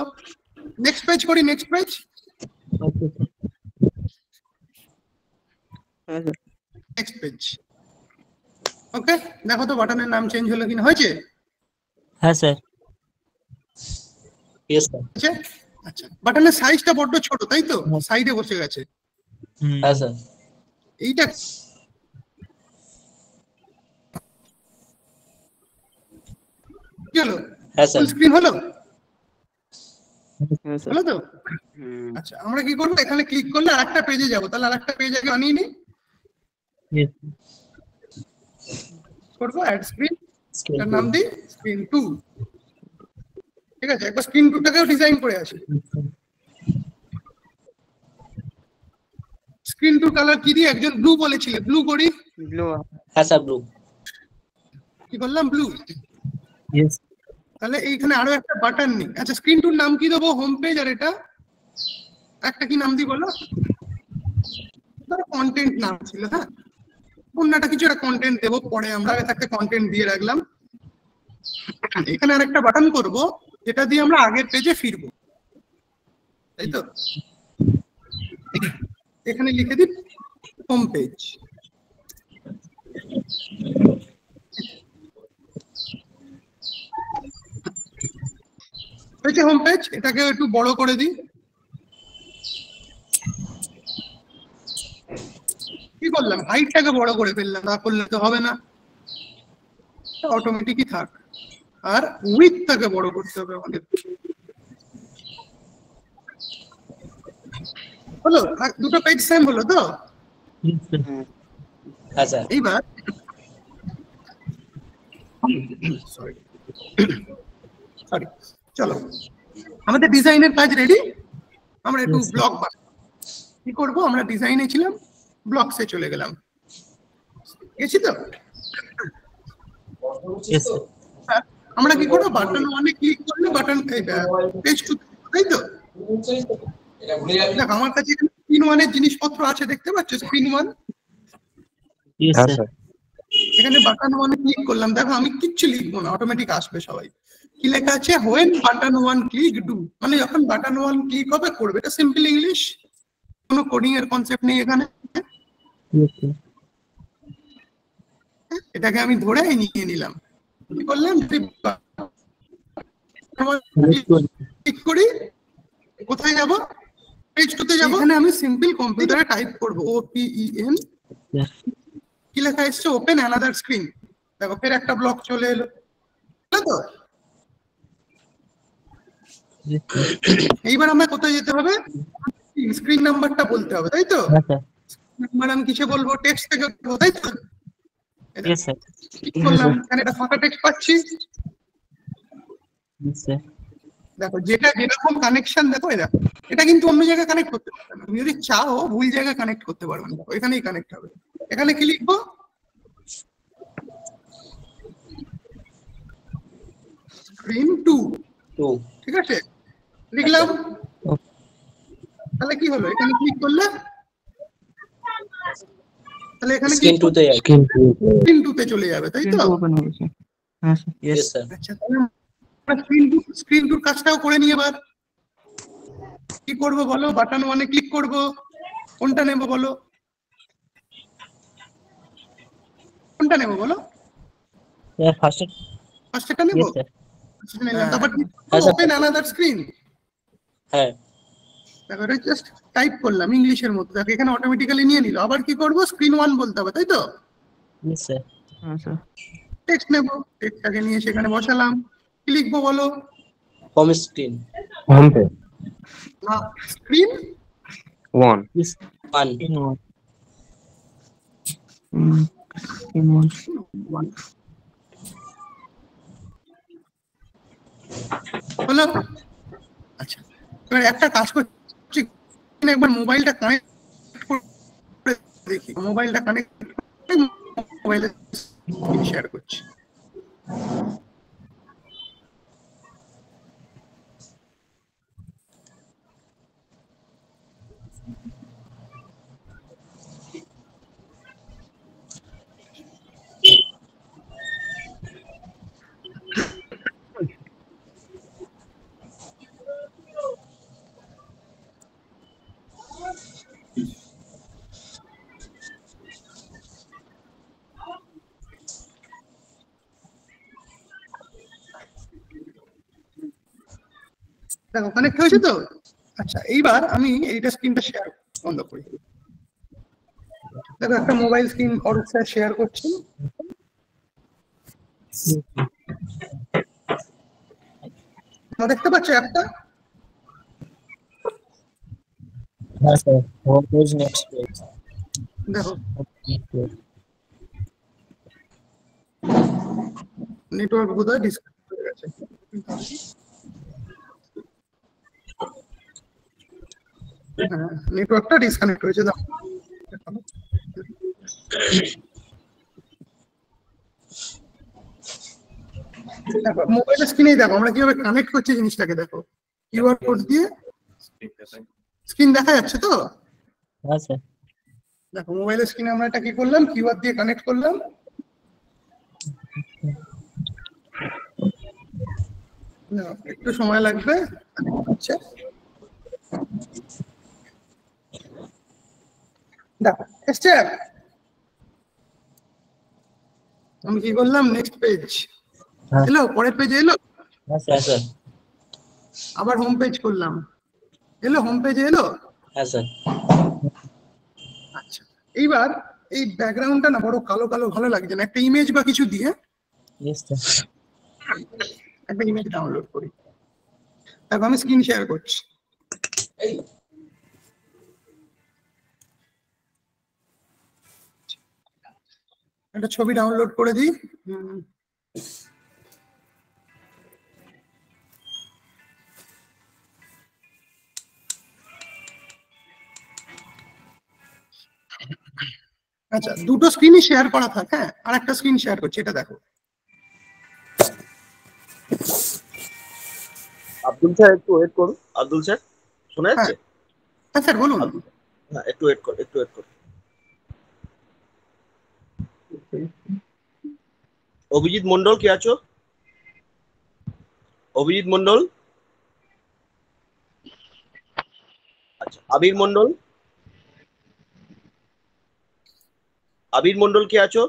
নেক্সট পেজ করি, next page. Okay sir. Next page. Okay দেখো তো বাটনের নাম চেঞ্জ হলো কিনা। হয়েছে? হ্যাঁ স্যার। Yes sir. আচ্ছা বাটনের সাইজটা বড্ড ছোট তাই তো? সাইডে বসে গেছে। হ্যাঁ স্যার। এইটা কি হলো? হ্যাঁ স্যার। ফুল স্ক্রিন হলো? হলো তো? আচ্ছা আমরা কি করবো, এখানে ক্লিক করলে আরেকটা পেজে যাবো। তাহলে আরেকটা পেজ আগে বানিয়ে নিই। ইয়েস করবো অ্যাড স্ক্রিন, এর নাম দিই স্ক্রিন 2। ঠিক আছে, একবার স্ক্রিন 2টাকেও ডিজাইন করে আসি। স্ক্রিন 2 কালার কি দিই? একজন ব্লু বলেছিলে, ব্লু করি। ব্লু। হ্যাঁ স্যার ব্লু। কি করলাম? ব্লু। ইয়েস। তাহলে এইখানে আরো একটা বাটন নেই। আচ্ছা স্ক্রিন 2 নাম কি দেবো? Home page. আর এটা একটা কি নাম দিই বলো? কন্টেন্ট নাম ছিল। হ্যাঁ অন্যটা কিছু একটা কন্টেন্ট দেবো পরে, আমরা আগে থাকতে কন্টেন্ট দিয়ে রাখলাম। এখানে আরেকটা বাটন করব যেটা দিয়ে আমরা আগের পেজে ফিরবো, তাই তো? এখানে লিখে দিই হোম পেজ। হয়েছে হোম পেজ। এটাকে একটু বড় করে দিই। কি করলাম? হাইটটাকে বড় করে ফেললাম, না করলে তো হবে না, অটোমেটিকই থাক। আর উইডথটাকে বড় করতে হবে আমাদের। হলো? দুটো পেজ সেম হলো তো? হ্যাঁ স্যার। এইবার সরি চলো আমাদের ডিজাইনের কাজ রেডি। আমরা একটু ব্লক বানাবো। কি করবো? আমরা ডিজাইনে ছিলাম, ব্লকসে চলে গেলাম। গেছি তো? Yes, sir. হ্যাঁ, আমরা কি করবো বাটন ওয়ানে ক্লিক করলে বাটন পেজ টু, তাই তো? দেখ আমার কাছে এখানে স্ক্রিন ওয়ানের জিনিসপত্র আছে, দেখতে পাচ্ছ স্ক্রিন ওয়ান? Yes, sir. এখানে বাটন ওয়ানে ক্লিক করলাম, দেখো আমি কিচ্ছু লিখবো না, অটোমেটিক আসবে সবাই। কি লেখা আছে? When button one click do, মানে যখন বাটন ওয়ান ক্লিক হবে করবে। এটা সিম্পল ইংলিশ, কোনো কোডিং এর কনসেপ্ট নেই এখানে। Yes, sir. এটাকে আমি ধরে নিয়ে নিলাম, কি করলাম ক্লিক করি, কোথায় যাব? পেজ টুতে যাব। এখানে আমি সিম্পল কম্পিউটারে টাইপ করব OPEN, Yes. কি লেখা এসছে? Open another screen. দেখো ফের একটা ব্লক চলে এলো, তো Yes, sir. এইবার আমরা কোথায় যেতে হবে? স্ক্রিন নাম্বারটা বলতে হবে, তাই তো? Yes, sir. নাম্বার আমি কিসে বলবো? টেক্সট থেকে বলবো, তাই তো? Yes, sir. কি করলাম, এখানে একটা ফাঁকা টেক্সট পাচ্ছি। Yes, sir. দেখো যেটা যেরকম কানেকশন, দেখো এটা কিন্তু অন্য জায়গায় কানেক্ট করতে পারবে না। তুমি যদি চাও ভুল জায়গায় কানেক্ট করতে পারবে না, দেখো এখানেই কানেক্ট হবে। এখানে কি লিখবো? স্ক্রিন 2, ঠিক আছে, লিখলাম। তাহলে কি হলো? এখানে ক্লিক করলে তাহলে এখানে Skin to the স্ক্রিন 2 তে চলে যাবে, তাই তো? ওপেন হয়ে গেছে। হ্যাঁ স্যার। Yes, sir. আচ্ছা, তাহলে স্ক্রিন 2 কাজটাও করে নিয়ে এবার কি করব বলো? বাটন ওয়ানে ক্লিক করব, কোনটা নেব বলো? কোনটা নেব বলো? Yeah, first. ফার্স্টটা নেব। Yes, sir. তারপর হ্যাঁ, স্যার। Open another screen. হ্যাঁ। দেখো এটা জাস্ট টাইপ করলাম ইংলিশের মতো, দেখো এখানে অটোমেটিক্যালি নিয়ে নিল। আবার কি করব? স্ক্রিন 1 বলতে হবে, তাই তো? Yes, sir. হ্যাঁ স্যার। টেক্সট নেব, টেক্সটটাকে নিয়ে সেখানে বসালাম। কি লিখবো বলো? Home screen. হোম পেজ না, screen 1 Yes. One. In one. In one. হলো। আচ্ছা, এবার একটা কাজ করছি, একবার মোবাইলটা কানেক্ট করে দেখি। মোবাইলটা কানেক্ট করে মোবাইলে শেয়ার করছি। দেখো কানেক্ট হয়েছে তো? আচ্ছা, এইবার আমি এইটা স্ক্রিনটা শেয়ার বন্ধ করি। দেখো একটা mobile screen Arup sir share করছেন। দেখতে পাচ্ছ অ্যাপটা? Yes, sir. Home page, next page. দেখো নেটওয়ার্ক বোধহয় ডিসকানেক্ট হয়ে গেছে। হ্যাঁ, নেটওয়ার্কটা ডিসকানেক্ট হয়েছে। দেখো দেখো মোবাইলের স্ক্রিনেই দেখো আমরা কিভাবে কানেক্ট করছি জিনিসটাকে। দেখো কিউআর কোড দিয়ে স্ক্রিন দেখা যাচ্ছে তো? Yes, sir. দেখো মোবাইলের স্ক্রিনে আমরা এটা কি করলাম? কিউআর দিয়ে কানেক্ট করলাম। না, একটু সময় লাগবে। আচ্ছা, দেখো এসছে। আমি কি করলাম? নেক্সট পেজ এলো, পরের পেজে এলো। Yes, sir. Yes, sir. আবার হোম পেজ করলাম, এলো, হোম পেজে এলো। Yes, sir. আচ্ছা, এইবার এই ব্যাকগ্রাউন্ডটা না বড় কালো কালো ভালো লাগছে না, একটা ইমেজ বা কিছু দিয়ে Yes, sir. একটা ইমেজ ডাউনলোড করি। দেখো আমি স্ক্রিন শেয়ার করছি। একটা ছবি ডাউনলোড করে দিই। আচ্ছা, দুটো স্ক্রিনই শেয়ার করা থাক। হ্যাঁ, আর একটা স্ক্রিন শেয়ার করছি, এটা দেখো। আব্দুল স্যার একটু ওয়েট করুন। আব্দুল স্যার শোনা যাচ্ছে? হ্যাঁ স্যার বলুন। হ্যাঁ একটু ওয়েট করুন, একটু ওয়েট করুন। অভিজিৎ মন্ডল কে আছো? অভিজিৎ মন্ডল। আচ্ছা, আবির মন্ডল। আবির মন্ডল কে আছো?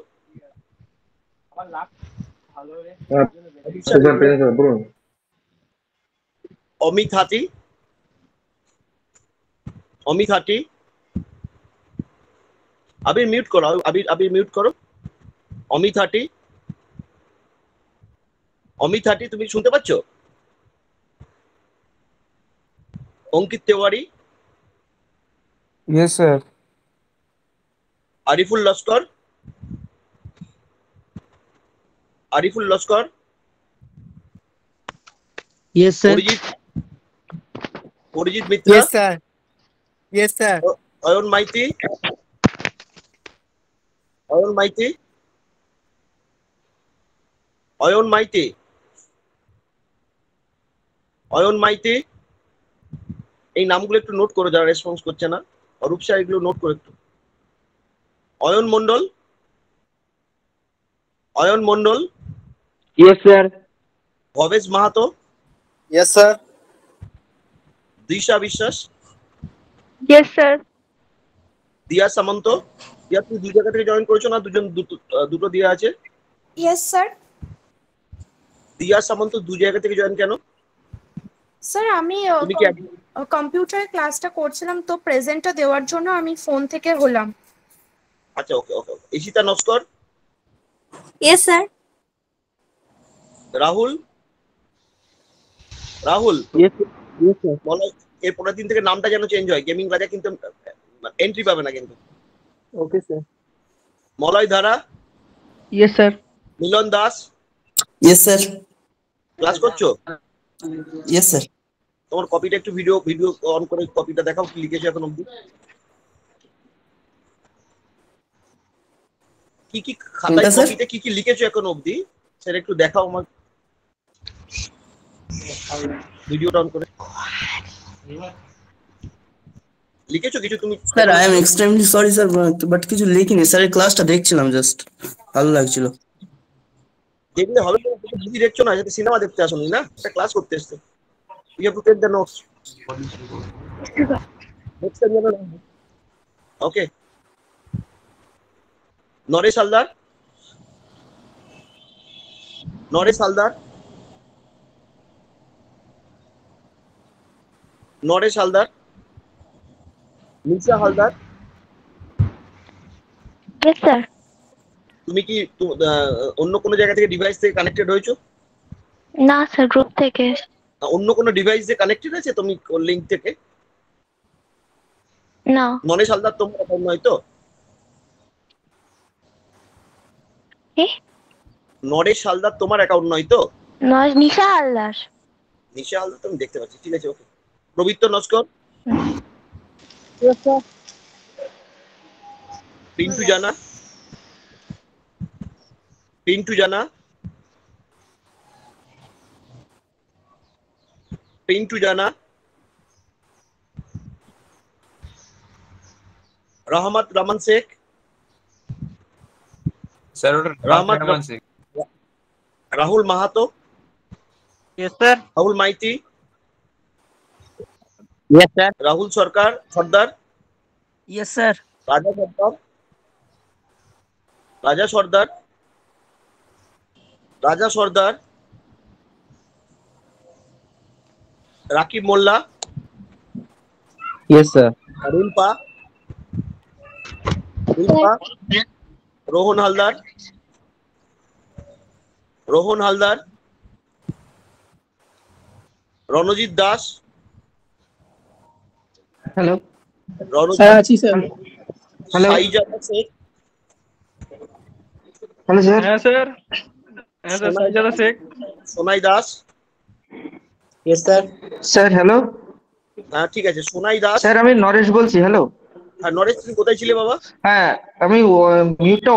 অমিত হাতি। অমিত হাতি। আবির মিউট করো, আবির মিউট করো। অমিত হাটি। অমিত হাটি তুমি শুনতে পাচ্ছ? Ankit Tewari. Yes sir. Ariful Laskar. Ariful Laskar. Yes, sir. Arijit Mitra. Yes, sir. Yes, sir. Ayan Maity. Ayan Maity. Ayan Maity. Ayan Maity. এই নামগুলো একটু নোট করো যারা রেসপন্স করছে না। অরূপ স্যার এগুলো নোট করো একটু। Ayan Mondal. Ayan Mondal. Yes sir. Bhabesh Mahato. Yes sir. Disha Biswas. Yes sir. Diya Samanta. দিয়া তুমি দুই জায়গা থেকে জয়েন করেছো না? দুটো দিয়া আছে। Yes sir. দিয়া সামন্ত দুই জায়গা থেকে জয়েন কেন? স্যার আমি তুমি কি কম্পিউটার ক্লাসটা করছিলাম, তো প্রেজেন্টটা দেওয়ার জন্য আমি ফোন থেকে হলাম। আচ্ছা, okay okay. Ishita Naskar. Yes sir. Rahul. Rahul. Yes sir. বলো এর পরের দিন থেকে নামটা যেন চেঞ্জ হয়। গেমিং রাজা কিন্তু এন্ট্রি পাবে না কিন্তু। Okay sir. Malay Dhara. Yes, sir. Milan Das. Yes sir. Class করছো? Yes sir. তোমার কপিটা একটু ভিডিও অন করে কপিটা দেখাও, কি লিখেছো এখন অবধি। কি কি খাতায় কপিতে কি কি লিখেছো এখন অবধি স্যার একটু দেখাও আমার। ভিডিওটা অন করে লিখেছো কিছু তুমি? Sir I am extremely sorry sir, but কিছু লিখিনি স্যার, ক্লাসটা দেখছিলাম জাস্ট, ভালো লাগছিল। দেখলে হবে না, তুমি দেখছো না, যাতে সিনেমা দেখতে আসোনি না, একটা ক্লাস করতে এসছো। You have to take the notes next time যেন। Okay. Naresh Haldar. Naresh Haldar. Naresh Haldar. Nisha Haldar. Yes sir. তুমি কি অন্য কোনো জায়গা থেকে ডিভাইস থেকে কানেক্টেড হয়েছো? না স্যার, গ্রুপ থেকে। অন্য কোনো ডিভাইস দিয়ে কানেক্টেড আছে তুমি লিংক থেকে? না। নরেশ হালদার তোমার অ্যাকাউন্ট নয় তো? নরেশ হালদার তোমার অ্যাকাউন্ট নয় তো? নিশা হালদার। নিশা হালদার তুমি দেখতে পাচ্ছি, ঠিক আছে ওকে। প্রবৃত্ত নস্কর। পিন্টু জানা। পিন্টু জানা। Pintu Jana. Rahmat Rahman Sheikh. Sir Rahman Sheikh. Rahul Mahato. Yes, sir. Rahul Maiti. Yes, sir. Rahul Sardar. Yes, sir. Raja Sardar. Raja Sardar. Raja Sardar. Rakib Molla. Yes sir. Rimpa. Rohan Haldar. Rohan Haldar. Ranjit Das. Hello. Ranjit. আছি sir. Hello. Saizada Sheikh. Hello, sir. হ্যাঁ স্যার। হ্যাঁ sir, Saizada Sheikh. Sonai Das. Yes, sir. Sir, hello. হ্যাঁ ঠিক আছে, সোনাই দাস। স্যার আমি নরেশ বলছি, হ্যালো। হ্যাঁ নরেশ তুমি কোথায় ছিলে বাবা? হ্যাঁ আমি মিউটটা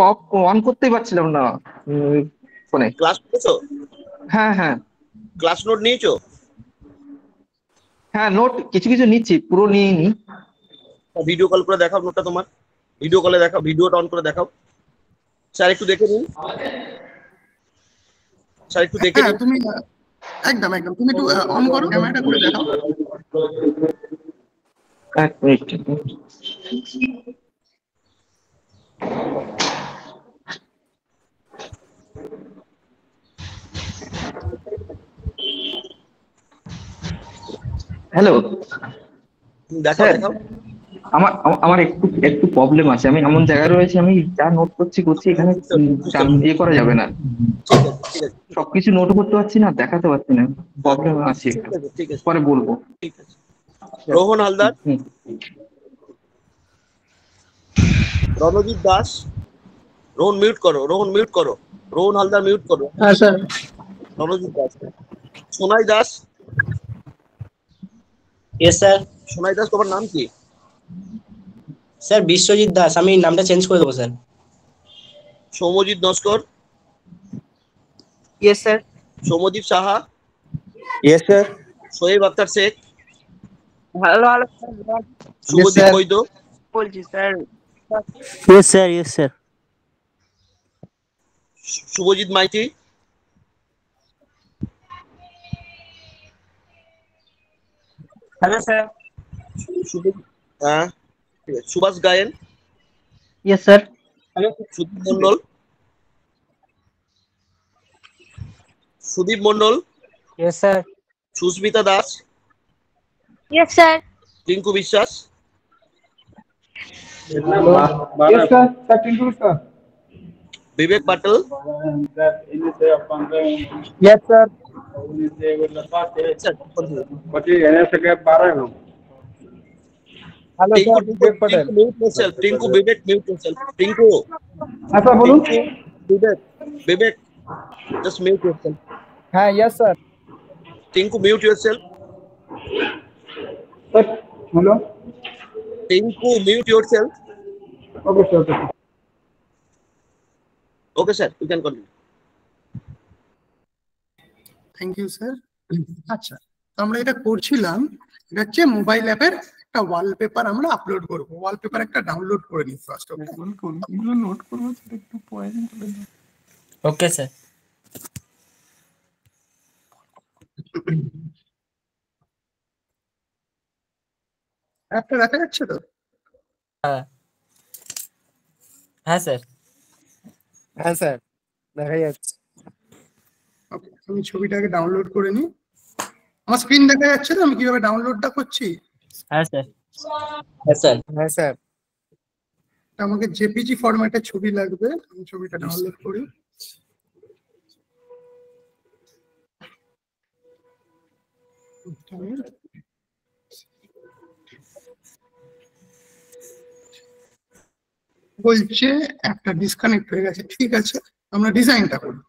অন করতেই পারছিলাম না ফোনে। ক্লাস করেছো? হ্যাঁ হ্যাঁ ক্লাস নোট নিয়েছো? হ্যাঁ নোট কিছু কিছু নিচ্ছি, পুরো নিইনি। ভিডিও কল করে দেখাও নোটটা তোমার, ভিডিও কলে দেখাও, ভিডিওটা অন করে দেখাও। স্যার একটু দেখে নিন, স্যার একটু দেখে নিন। তুমি একদম একদম তুমি একটু অন করো, ক্যামেরাটা করে দেখাও। এক মিনিট। হ্যালো দেখাও দেখাও। আমার আমার একটু একটু প্রবলেম আছে, আমি এমন জায়গায় রয়েছে, আমি যা নোট করছি এখানে ইয়ে করা যাবে না, সবকিছু নোট করতে পারছি না, দেখাতে পারছি না, প্রবলেম আছে, পরে বলবো। ঠিক আছে। রোহন হালদার, রণজিৎ দাস, রোহন মিউট করো, রোহন মিউট করো, রোহন হালদার মিউট করো। হ্যাঁ sir. Ranjit Das, Sonai Das. Yes sir. Sonai Das তোমার নাম কি? স্যার বিশ্বজিৎ দাস, আমি নামটা চেঞ্জ করে দেবো sir. Soumyajit Naskar. Yes sir. Soumyadip Saha. Yes sir. Soheb Akhtar Sheikh. Hello hello Subhadip Baidya. বলছি sir. Yes sir yes sir. Subhajit Maiti. Hello sir. হ্যাঁ ঠিক আছে। Subhash Gayen. Yes sir. Sudip Mondal. Sudip Mondal. Yes sir. Susmita Das. Yes sir. Tinku Biswas. Vivek Patil. Yes sir. Hello sir Vivek Patel. Mute yourself Tinku Vivek mute yourself Tinku. अच्छा बोलूं। Vivek Vivek just mute yourself. हाँ yes sir. Tinku mute yourself. Sir hello. Tinku mute yourself. Okay sir okay. Okay sir you can continue. Thank you sir. আচ্ছা আমরা এটা করছিলাম, এটা হচ্ছে মোবাইল অ্যাপের একটা ওয়ালপেপার আমরা আপলোড করব। ওয়ালপেপার একটা ডাউনলোড করে নিই ফার্স্ট। ওকে কোনগুলো নোট করব সেটা একটু পয়েন্ট করে দাও। Okay sir. অ্যাপটা দেখা যাচ্ছে তো? হ্যাঁ হ্যাঁ স্যার। হ্যাঁ স্যার দেখা যাচ্ছে। ওকে আমি ছবিটাকে ডাউনলোড করে নিই। আমার স্ক্রিন দেখা যাচ্ছে তো আমি কিভাবে ডাউনলোডটা করছি? হ্যাঁ স্যার। হ্যাঁ স্যার। হ্যাঁ স্যার। আমাকে জেপিজি ফরম্যাটে ছবি লাগবে, আমি ছবিটা ডাউনলোড করি। বলছে একটা ডিসকানেক্ট হয়ে গেছে, ঠিক আছে আমরা ডিজাইনটা করি।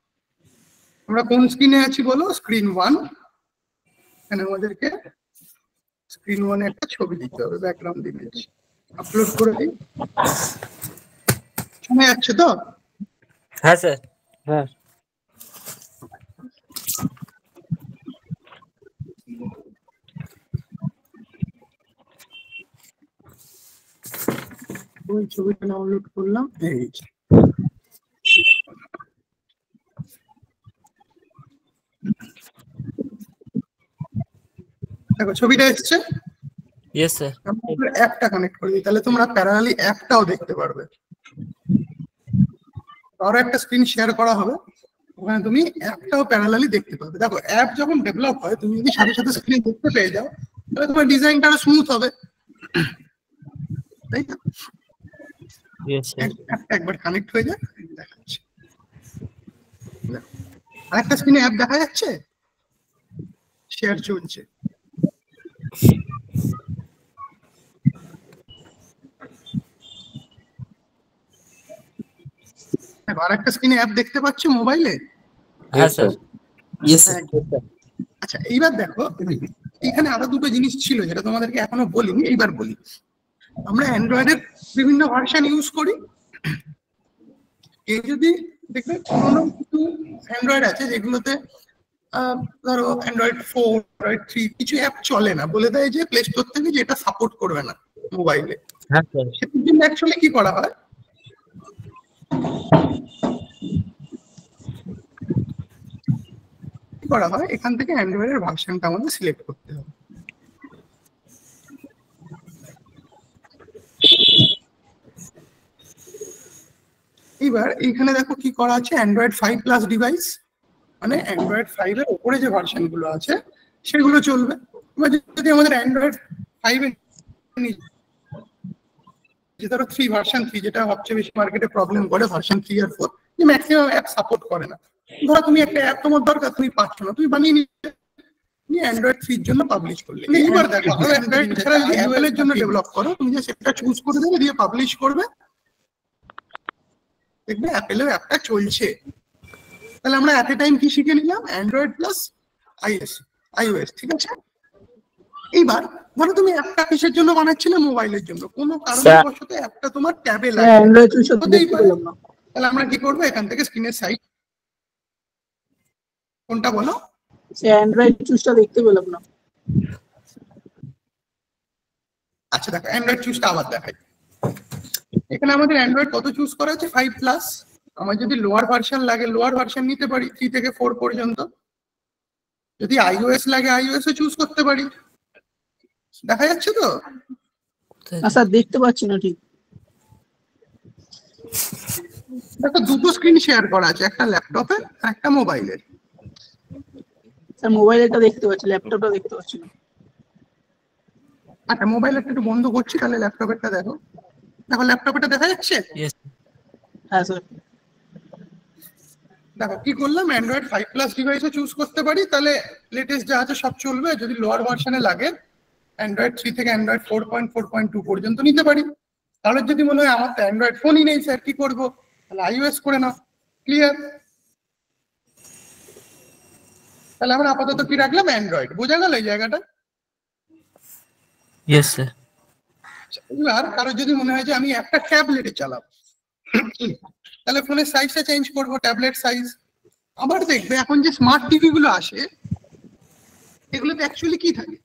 আমরা কোন স্ক্রিনে আছি বলো? স্ক্রিন 1। এখানে আমাদেরকে স্ক্রিন 1 এ একটা ছবি দিতে হবে, ব্যাকগ্রাউন্ড ইমেজ আপলোড করে দিই। শোনা যাচ্ছে তো? হ্যাঁ স্যার। হ্যাঁ ওই ছবিটা ডাউনলোড করলাম, এই যে দেখো ছবিটা এসছে। Yes sir. আমরা অ্যাপটা কানেক্ট করে দিই, তাহলে তোমরা প্যারালালি অ্যাপটাও দেখতে পারবে। আরো একটা স্ক্রিন শেয়ার করা হবে, ওখানে তুমি অ্যাপটাও প্যারালালি দেখতে পাবে। দেখো অ্যাপ যখন ডেভেলপ হয় তুমি যদি সাথে সাথে স্ক্রিন দেখতে পেয়ে যাও তাহলে তোমার ডিজাইনটা আরো স্মুথ হবে, তাই না? Yes sir. একবার কানেক্ট হয়ে যায় দেখাচ্ছে। আরেকটা স্ক্রিনে অ্যাপ দেখা যাচ্ছে, শেয়ার চলছে। আরেকটা স্ক্রিনে অ্যাপ দেখতে পাচ্ছ মোবাইলে? হ্যাঁ স্যার। Yes sir. আচ্ছা এইবার দেখো এখানে আরো দুটো জিনিস ছিল যেটা তোমাদেরকে এখনো বলিনি, এইবার বলি। আমরা অ্যান্ড্রয়েডের বিভিন্ন ভার্সন ইউজ করি। এই যদি দেখবে কোনো কিছু অ্যান্ড্রয়েড আছে যেগুলোতে ধরো অ্যান্ড্রয়েড 4, অ্যান্ড্রয়েড 3 কিছু অ্যাপ চলে না, বলে দেয় যে প্লে স্টোর থেকে যে এটা সাপোর্ট করবে না মোবাইলে। হ্যাঁ স্যার। সেটার জন্য অ্যাকচুয়ালি কি করা হয়, এখান থেকে অ্যান্ড্রয়েডের ভার্সনটা আমাদের সিলেক্ট করতে হবে। এবার এইখানে দেখো কি করা আছে, অ্যান্ড্রয়েড 5 প্লাস ডিভাইস, মানে অ্যান্ড্রয়েড 5 এর উপরে যে ভার্সন গুলো আছে সেগুলো চলবে। এবার যদি আমাদের অ্যান্ড্রয়েড 5 এর যে ধরো 3 ভার্সন 3, যেটা সবচেয়ে বেশি মার্কেটে প্রবলেম করে, ভার্সন 3 আর 4 যে ম্যাক্সিমাম অ্যাপ সাপোর্ট করে না। ধরো তুমি একটা অ্যাপ তোমার দরকার, তুমি পাচ্ছ না, তুমি বানিয়ে নিলে, তুমি অ্যান্ড্রয়েড 3 এর জন্য পাবলিশ করলে। এইবার দেখো অ্যান্ড্রয়েড ছাড়া যদি অ্যাপল এর জন্য ডেভেলপ করো, তুমি যে সেটা চুজ করে দেবে, দিয়ে পাবলিশ করবে, দেখবে অ্যাপেলের অ্যাপটা চলছে। তাহলে আমরা এট এ টাইম কি শিখে নিলাম, অ্যান্ড্রয়েড প্লাস আইওএস, ঠিক আছে। এইবার ধরো তুমি অ্যাপটা কিসের জন্য বানাচ্ছিলে, মোবাইলের জন্য, কোনো কারণবশত অ্যাপটা তোমার ট্যাবে লাগে, তাহলে আমরা কি করবো, এখান থেকে স্ক্রিনের সাইড কোনটা বলো, অ্যান্ড্রয়েড চুজটা দেখতে পেলাম না। আচ্ছা দেখো অ্যান্ড্রয়েড চুজটা আবার দেখাই। এখানে আমাদের অ্যান্ড্রয়েড কত চুজ করা আছে, 5 প্লাস। আমার যদি লোয়ার ভার্সন লাগে, লোয়ার ভার্সন নিতে পারি 3 থেকে 4 পর্যন্ত। যদি আইওএস লাগে, আইওএস ও চুজ করতে পারি। দেখা যাচ্ছে তো? আচ্ছা দেখতে পাচ্ছি না ঠিক। দেখো দুটো স্ক্রিন শেয়ার করা আছে, একটা ল্যাপটপের আর একটা মোবাইলের। স্যার মোবাইলটা দেখতে পাচ্ছি, ল্যাপটপটা দেখতে পাচ্ছি না। আচ্ছা মোবাইলটা একটু বন্ধ করছি, তাহলে ল্যাপটপেরটা দেখো। দেখো ল্যাপটপেরটা দেখা যাচ্ছে? হ্যাঁ স্যার। দেখো কি করলাম, অ্যান্ড্রয়েড 5 প্লাস ডিভাইসও চুজ করতে পারি, তাহলে লেটেস্ট যা আছে সব চলবে। যদি লোয়ার ভার্সনে লাগে, অ্যান্ড্রয়েড 3 থেকে অ্যান্ড্রয়েড 4.4.2 পর্যন্ত নিতে পারি। তাহলে যদি মনে হয় আমার তো অ্যান্ড্রয়েড ফোনই নেই স্যার, কি করবো, তাহলে আইওএস করে নাও, ক্লিয়ার। তাহলে আমরা আপাতত কি রাখলাম, অ্যান্ড্রয়েড। বোঝা গেল এই জায়গাটা? Yes sir. এবার কারো যদি মনে হয় যে আমি একটা ট্যাবলেটে চালাবো, তাহলে ফোনের সাইজটা চেঞ্জ করবো, ট্যাবলেট সাইজ। আবার দেখবে এখন যে স্মার্ট টিভি গুলো আসে, এগুলোতে অ্যাকচুয়ালি কি থাকে,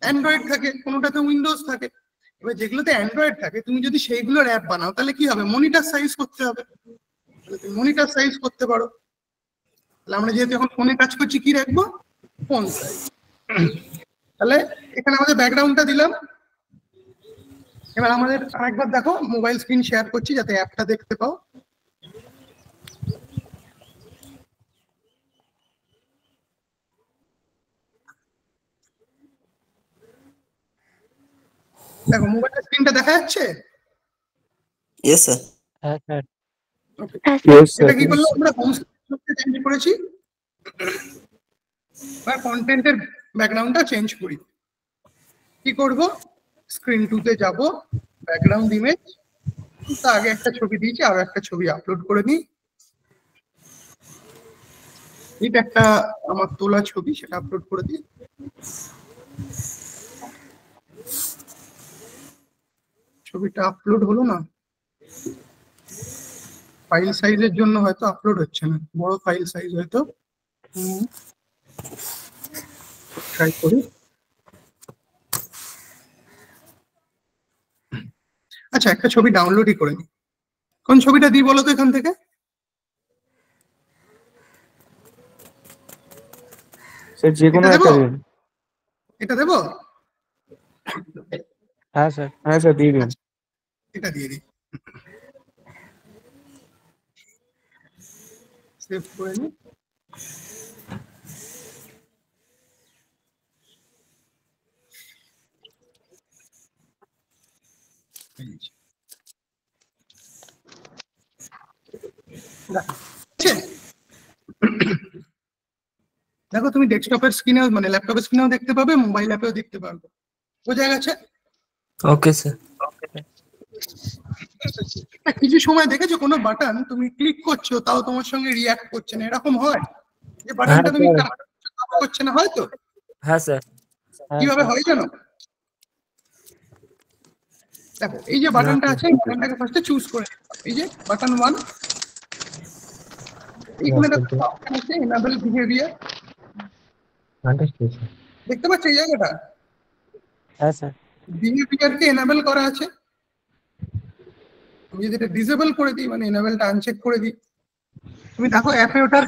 অ্যান্ড্রয়েড থাকে, কোনোটাতে উইন্ডোজ থাকে। এবার যেগুলোতে অ্যান্ড্রয়েড থাকে, তুমি যদি সেইগুলোর অ্যাপ বানাও, তাহলে কি হবে, মনিটর সাইজ করতে হবে। তাহলে তুমি মনিটর সাইজ করতে পারো। তাহলে আমরা যেহেতু এখন ফোনে কাজ করছি, কি রাখবো, ফোন সাইজ। তাহলে এখানে আমাদের ব্যাকগ্রাউন্ডটা দিলাম। এবার আমাদের আরেকবার দেখো, মোবাইল স্ক্রিন শেয়ার করছি যাতে অ্যাপটা দেখতে পাও। দেখো মোবাইলের স্ক্রিনটা দেখা যাচ্ছে? Yes sir. হ্যাঁ স্যার। এটা কি করলাম, আমরা হোম স্ক্রিন চেঞ্জ করেছি, বা কন্টেন্টের ব্যাকগ্রাউন্ডটা চেঞ্জ করি। কি করব, স্ক্রিন 2 তে যাব, ব্যাকগ্রাউন্ড ইমেজ, তার আগে একটা ছবি দিয়েছি, আর একটা ছবি আপলোড করে নিই। এটা একটা আমার তোলা ছবি, সেটা আপলোড করে দিই। ছবিটা আপলোড হলো না, ফাইল সাইজের জন্য হয়তো আপলোড হচ্ছে না, বড় ফাইল সাইজ হয়তো। ট্রাই করি। আচ্ছা একটা ছবি ডাউনলোডই করে নি। কোন ছবিটা দিই বলো তো এখান থেকে? স্যার যে কোনো একটা দিন। এটা দেবো? হ্যাঁ স্যার, হ্যাঁ স্যার দিয়ে দিন। এটা দিয়ে দিই, সেভ করে নি। দেখো তুমি ডেস্কটপের স্ক্রিনে, মানে ল্যাপটপের স্ক্রিনেও দেখতে পাবে, মোবাইল অ্যাপেও দেখতে পারবে। বোঝা গেছে? Okay sir. কিছু সময় দেখেছো কোনো বাটন তুমি ক্লিক করছো, তাও তোমার সঙ্গে রিঅ্যাক্ট করছে না, এরকম হয়? যে বাটনটা তুমি টাচ করছে না, হয়তো? হ্যাঁ স্যার। কিভাবে হয় জানো? দেখো এই যে বাটনটা আছে, এই বাটনটাকে ফার্স্টে চুজ করে এই যে বাটন 1, এইখানে দেখো অপশন আছে এনেবল বিহেভিয়ার, দেখতে পাচ্ছ এই জায়গাটা? হ্যাঁ স্যার। বিহেভিয়ারকে এনেবল করা আছে। আমি যদি এটা ডিসেবল করে দিই, মানে এনেবলটা আনচেক করে দিই, তুমি দেখো অ্যাপে ওটার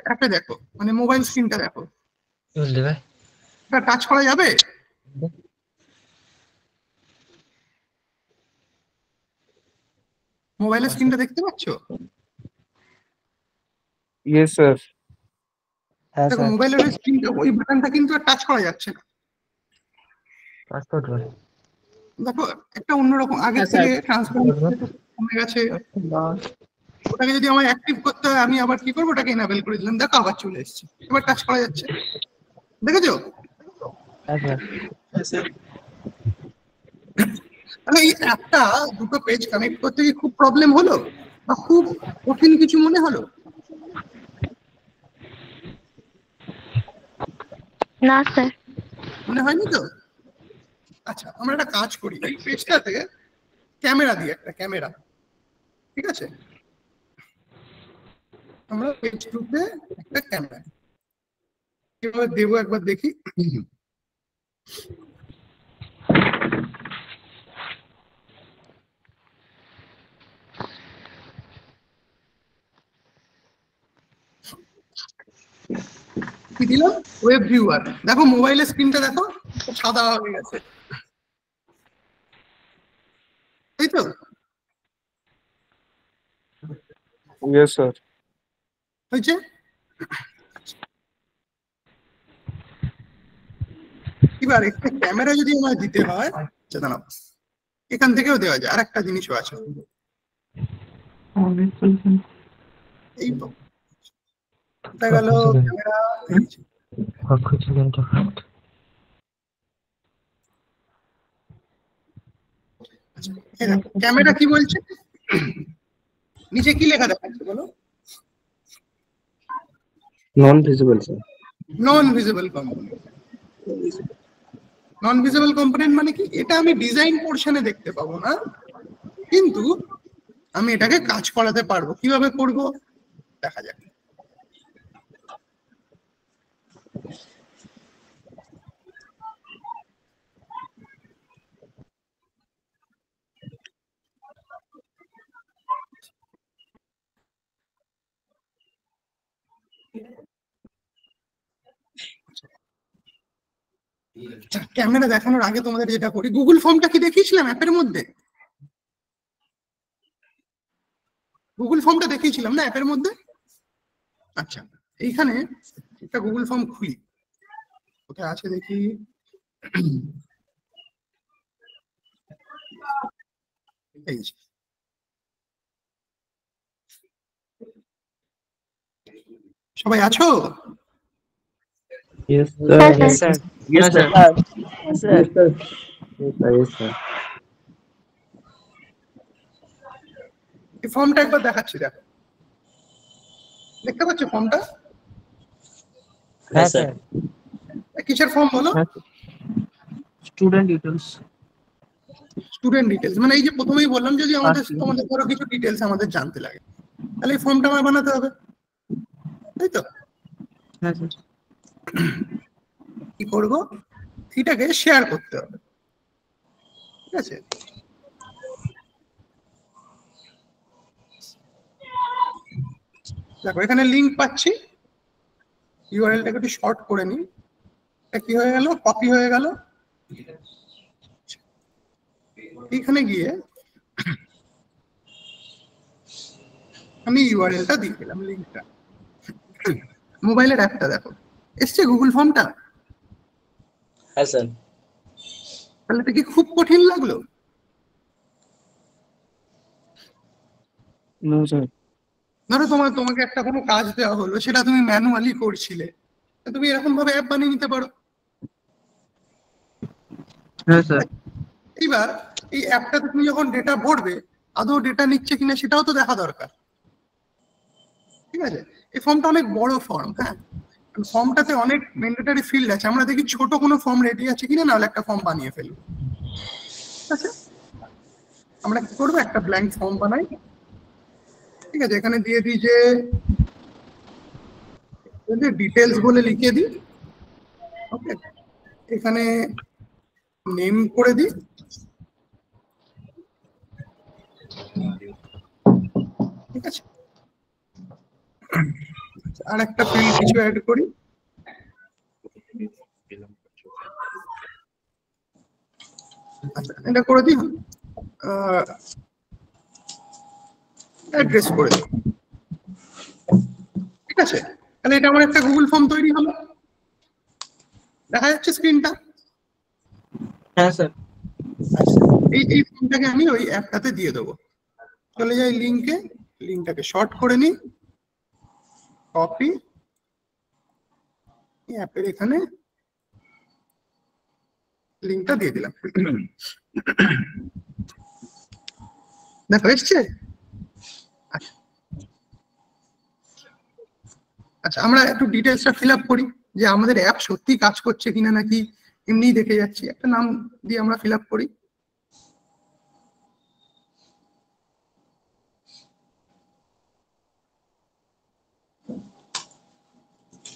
অ্যাপে দেখো, মানে মোবাইল স্ক্রিনটা দেখো, এটা টাচ করা যাবে? মোবাইলের স্ক্রিনটা দেখতে পাচ্ছ? Yes sir. হ্যাঁ দেখো স্যার। মোবাইলের স্ক্রিনটা, ওই বাটনটা কিন্তু আর টাচ করা যাচ্ছে না। দেখো একটা অন্যরকম আগের থেকে ট্রান্সপারেন্সি কমে গেছে। ওটাকে যদি আমার অ্যাক্টিভ করতে হয়, আমি আবার কি করবো, ওটাকে এনেবল করে দিলাম, দেখো আবার চলে এসেছে, এবার টাচ করা যাচ্ছে, দেখেছো? তাহলে এই অ্যাপটা দুটো পেজ কানেক্ট করতে গিয়ে খুব প্রবলেম হলো বা খুব কঠিন কিছু মনে হলো? না স্যার। মনে হয়নি তো? আচ্ছা, আমরা একটা কাজ করি, এই পেজটাতে ক্যামেরা দিই, একটা ক্যামেরা, ঠিক আছে? আমরা পেজ টুতে একটা ক্যামেরা কিভাবে দেবো একবার দেখি। কি দিলাম? Web viewer. দেখো মোবাইলের স্ক্রিনটা দেখো সাদা হয়ে গেছে, তাই তো? Yes sir. হয়েছে? এবার একটা ক্যামেরা যদি আমার দিতে হয়, দাঁড়াও, এখান থেকেও দেওয়া যায়। আর একটা জিনিসও আছে, এই তো দেখা গেল ক্যামেরা। ক্যামেরা কি বলছে? নিচে কি লেখা দেখাচ্ছে বলো? নন ভিজিবল স্যার। নন ভিজিবল কম্পোনেন্ট। নন ভিজিবল কম্পোনেন্ট মানে কি? এটা আমি ডিজাইন পোর্শনে দেখতে পাবো না, কিন্তু আমি এটাকে কাজ করাতে পারবো। কিভাবে করব দেখা যাক। ক্যামেরা দেখানোর আগে তোমাদের যেটা করি, গুগল ফর্মটা কি দেখিয়েছিলাম অ্যাপের মধ্যে? গুগল ফর্মটা দেখিয়েছিলাম না অ্যাপের মধ্যে? আচ্ছা, এইখানে একটা গুগল ফর্ম খুলি, কোথায় আছে দেখি। এই যে, সবাই আছো? Yes হ্যাঁ sir. Sir. Yes sir. Yes sir. Yes sir. এই ফর্মটা একবার দেখাচ্ছি, দেখো, দেখতে পাচ্ছ ফর্মটা? হ্যাঁ স্যার। কিসের ফর্ম বলো? Student details. স্টুডেন্ট ডিটেলস মানে এই যে প্রথমেই বললাম, যদি আমাদের তোমাদের ধরো কিছু ডিটেলস আমাদের জানতে লাগে, তাহলে এই ফর্মটা আমার বানাতে হবে, তাই তো? হ্যাঁ স্যার। কি করব? এটাকে শেয়ার করতে হবে, ঠিক আছে? দেখো এখানে লিংক পাচ্ছি, ইউআরএলটাকে একটু শর্ট করে নিই। এটা কি হয়ে গেল? কপি হয়ে গেল। এখানে গিয়ে আমি ইউআরএলটা দিয়ে দিলাম, লিংকটা। মোবাইলের অ্যাপটা দেখো এসছে গুগল ফর্মটা। হ্যাঁ স্যার। তাহলে এটা কি খুব কঠিন লাগলো? No sir. ধরো তোমাকে একটা কোনো কাজ দেওয়া হলো, সেটা তুমি ম্যানুয়ালি করছিলে, তুমি এরকম ভাবে অ্যাপ বানিয়ে নিতে পারো। হ্যাঁ স্যার। এইবার এই অ্যাপটাতে তুমি যখন ডেটা ভরবে, আদৌ ডেটা নিচ্ছে কিনা সেটাও তো দেখা দরকার, ঠিক আছে? এই ফর্মটা অনেক বড় ফর্ম, হ্যাঁ, ফর্মটাতে অনেক ম্যান্ডেটরি ফিল্ড আছে। আমরা দেখি ছোট কোনো ফর্ম রেডি আছে কিনা, নাহলে একটা ফর্ম বানিয়ে ফেলবো, ঠিক আছে? আমরা কি করবো, একটা ব্ল্যাঙ্ক ফর্ম বানাই, ঠিক আছে, এখানে দিয়ে দিই যে ডিটেলস বলে লিখে দিই, ওকে, এখানে নেম করে দিই, ঠিক আছে, আর একটা ফিল্ড কিছু অ্যাড করি, এটা করে দিই, অ্যাড্রেস করে দিই, ঠিক আছে। তাহলে এটা আমার একটা গুগল ফর্ম তৈরি হলো, দেখা যাচ্ছে স্ক্রিনটা? হ্যাঁ স্যার। এই ফর্মটাকে আমি ওই অ্যাপটাতে দিয়ে দেবো, চলে যাই লিঙ্কে, লিঙ্কটাকে শর্ট করে নিই, কপি, অ্যাপের এখানে লিঙ্কটা দিয়ে দিলাম, দেখো এসছে। আচ্ছা, আমরা একটু ডিটেলসটা ফিল আপ করি যে আমাদের অ্যাপ সত্যি কাজ করছে কিনা নাকি এমনিই দেখে যাচ্ছি। একটা নাম দিয়ে আমরা ফিল আপ করি,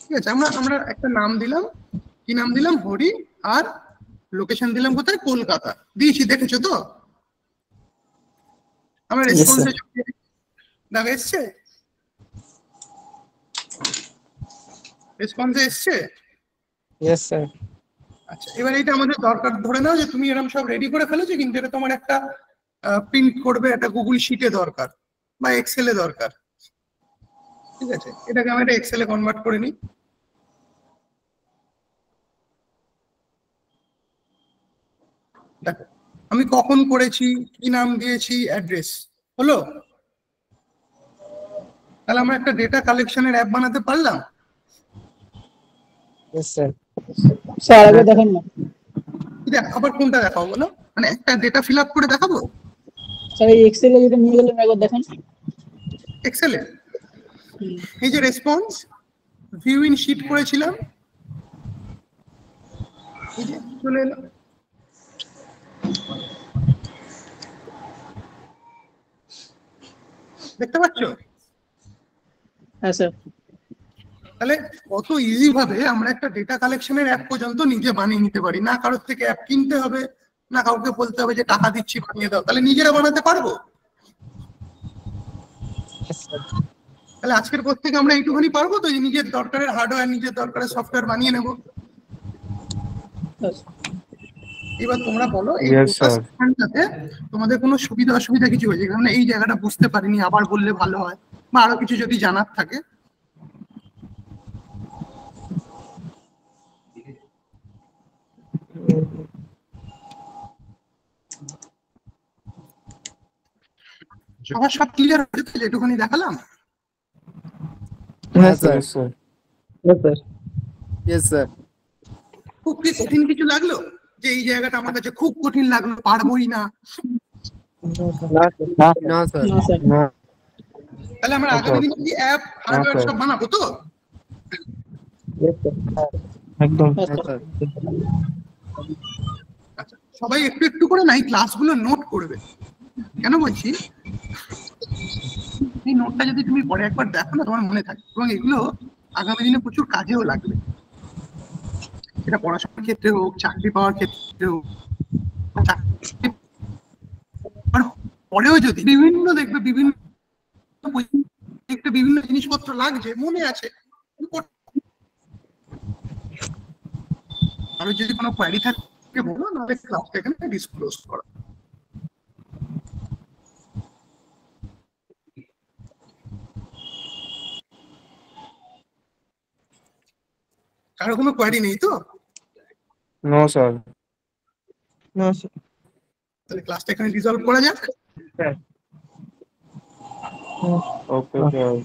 ঠিক আছে। আমরা একটা নাম দিলাম, কি নাম দিলাম, হরি, আর লোকেশন দিলাম কোথায়, কলকাতা দিয়েছি, দেখেছো তো? আমরা রেসপন্সে দেখা এসছে, রেসপন্সে এসছে। Yes sir. আচ্ছা, এবার এটা আমাদের দরকার, ধরে নাও যে তুমি এরকম সব রেডি করে ফেলেছো, কিন্তু এটা তোমার একটা প্রিন্ট করবে, একটা গুগল শিটে দরকার বা এক্সেলে দরকার, ঠিক আছে। এটাকে আমি একটা এক্সেলে কনভার্ট করে নিই, দেখো আমি কখন করেছি, কি নাম দিয়েছি, অ্যাড্রেস হলো। তাহলে আমরা একটা ডেটা কালেকশনের অ্যাপ বানাতে পারলাম। স্যার স্যার আগে দেখেন না, আবার কোনটা দেখাবো বলো, মানে একটা ডেটা ফিল আপ করে দেখাবো স্যার? এই এক্সেলে যেটা নিয়ে গেলেন একবার দেখেন। এক্সেলে এই যে রেসপন্স ভিউ ইন শিট করেছিলাম, এই যে চলে এলো, দেখতে পাচ্ছ? হ্যাঁ স্যার। তাহলে কত ইজি ভাবে আমরা একটা ডেটা কালেকশনের অ্যাপ পর্যন্ত নিজে বানিয়ে নিতে পারি, না কারোর থেকে অ্যাপ কিনতে হবে, না কাউকে বলতে হবে যে টাকা দিচ্ছি বানিয়ে দাও, তাহলে নিজেরা বানাতে পারবো। তাহলে আজকের পর থেকে আমরা এইটুখানি পারবো তো, যে নিজের দরকারের হার্ডওয়্যার, নিজের দরকারের সফটওয়্যার বানিয়ে নেব। এবার তোমরা বলো এই প্রসেসটাতে তোমাদের কোনো সুবিধা অসুবিধা কিছু হয়েছে, কারণ এই জায়গাটা বুঝতে পারিনি, আবার বললে ভালো হয়, বা আরো কিছু যদি জানার থাকে। সবার সব ক্লিয়ার হয়েছে, যেটুকুনি দেখালাম? হ্যাঁ স্যার। Yes sir. খুব কি কঠিন কিছু লাগলো, যে এই জায়গাটা আমার কাছে খুব কঠিন লাগলো, পারবোই না? না স্যার। তাহলে আমরা আগামী দিনে কি অ্যাপ হার্ডওয়্যার সব বানাবো তো? একদম। আচ্ছা, সবাই একটু একটু করে না এই ক্লাসগুলো নোট করবে। কেন বলছি, এই নোটটা যদি তুমি পরে একবার দেখো না, তোমার মনে থাকে, এবং এগুলো আগামী দিনে প্রচুর কাজেও লাগবে, সেটা পড়াশোনার ক্ষেত্রে হোক, চাকরি পাওয়ার ক্ষেত্রে হোক, পরেও যদি বিভিন্ন দেখবে বিভিন্ন জিনিসপত্র লাগছে, মনে আছে, আরো যদি কোনো কোয়ারি থাকে বলো, নাহলে ক্লাসটা এখানে ডিসক্লোজ করো। কারো কোনো কোয়ারি নেই তো? No sir. No sir. তাহলে ক্লাসটা এখানে রিজলভ করা যাক। Okay sir.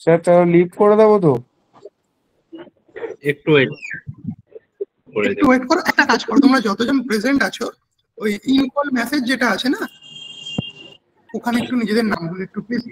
স্যার তাহলে লিভ করে দেবো তো? একটু ওয়েট করো, একটা কাজ করো, তোমরা যতজন প্রেজেন্ট আছো ওই ইনকল মেসেজ যেটা আছে না, ওখানে একটু নিজেদের নামগুলো একটু প্লিজ।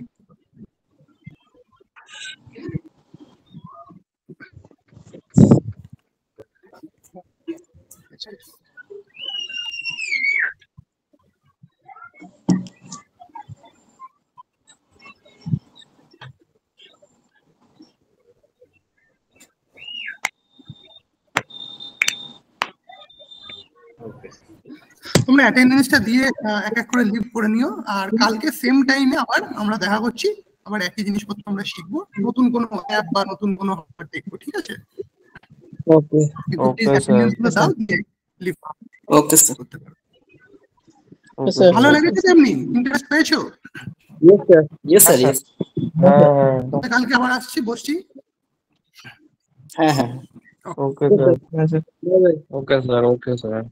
তোমরা অ্যাটেন্ডেন্সটা দিয়ে এক এক করে লিভ করে নিও, আর কালকে সেম টাইমে আবার আমরা দেখা করছি, আবার একই জিনিসপত্র আমরা শিখবো, নতুন কোনো অ্যাপ বা নতুন কোনো হার্ডওয়্যার দেখবো, ঠিক আছে? ওকে ওকে স্যার ওকে স্যার। ভালো লেগেছে? এমনি ইন্টারেস্ট পেয়েছো? Yes sir yes. কালকে আবার আসছি, বসছি। হ্যাঁ হ্যাঁ ওকে স্যার ওকে স্যার ওকে স্যার।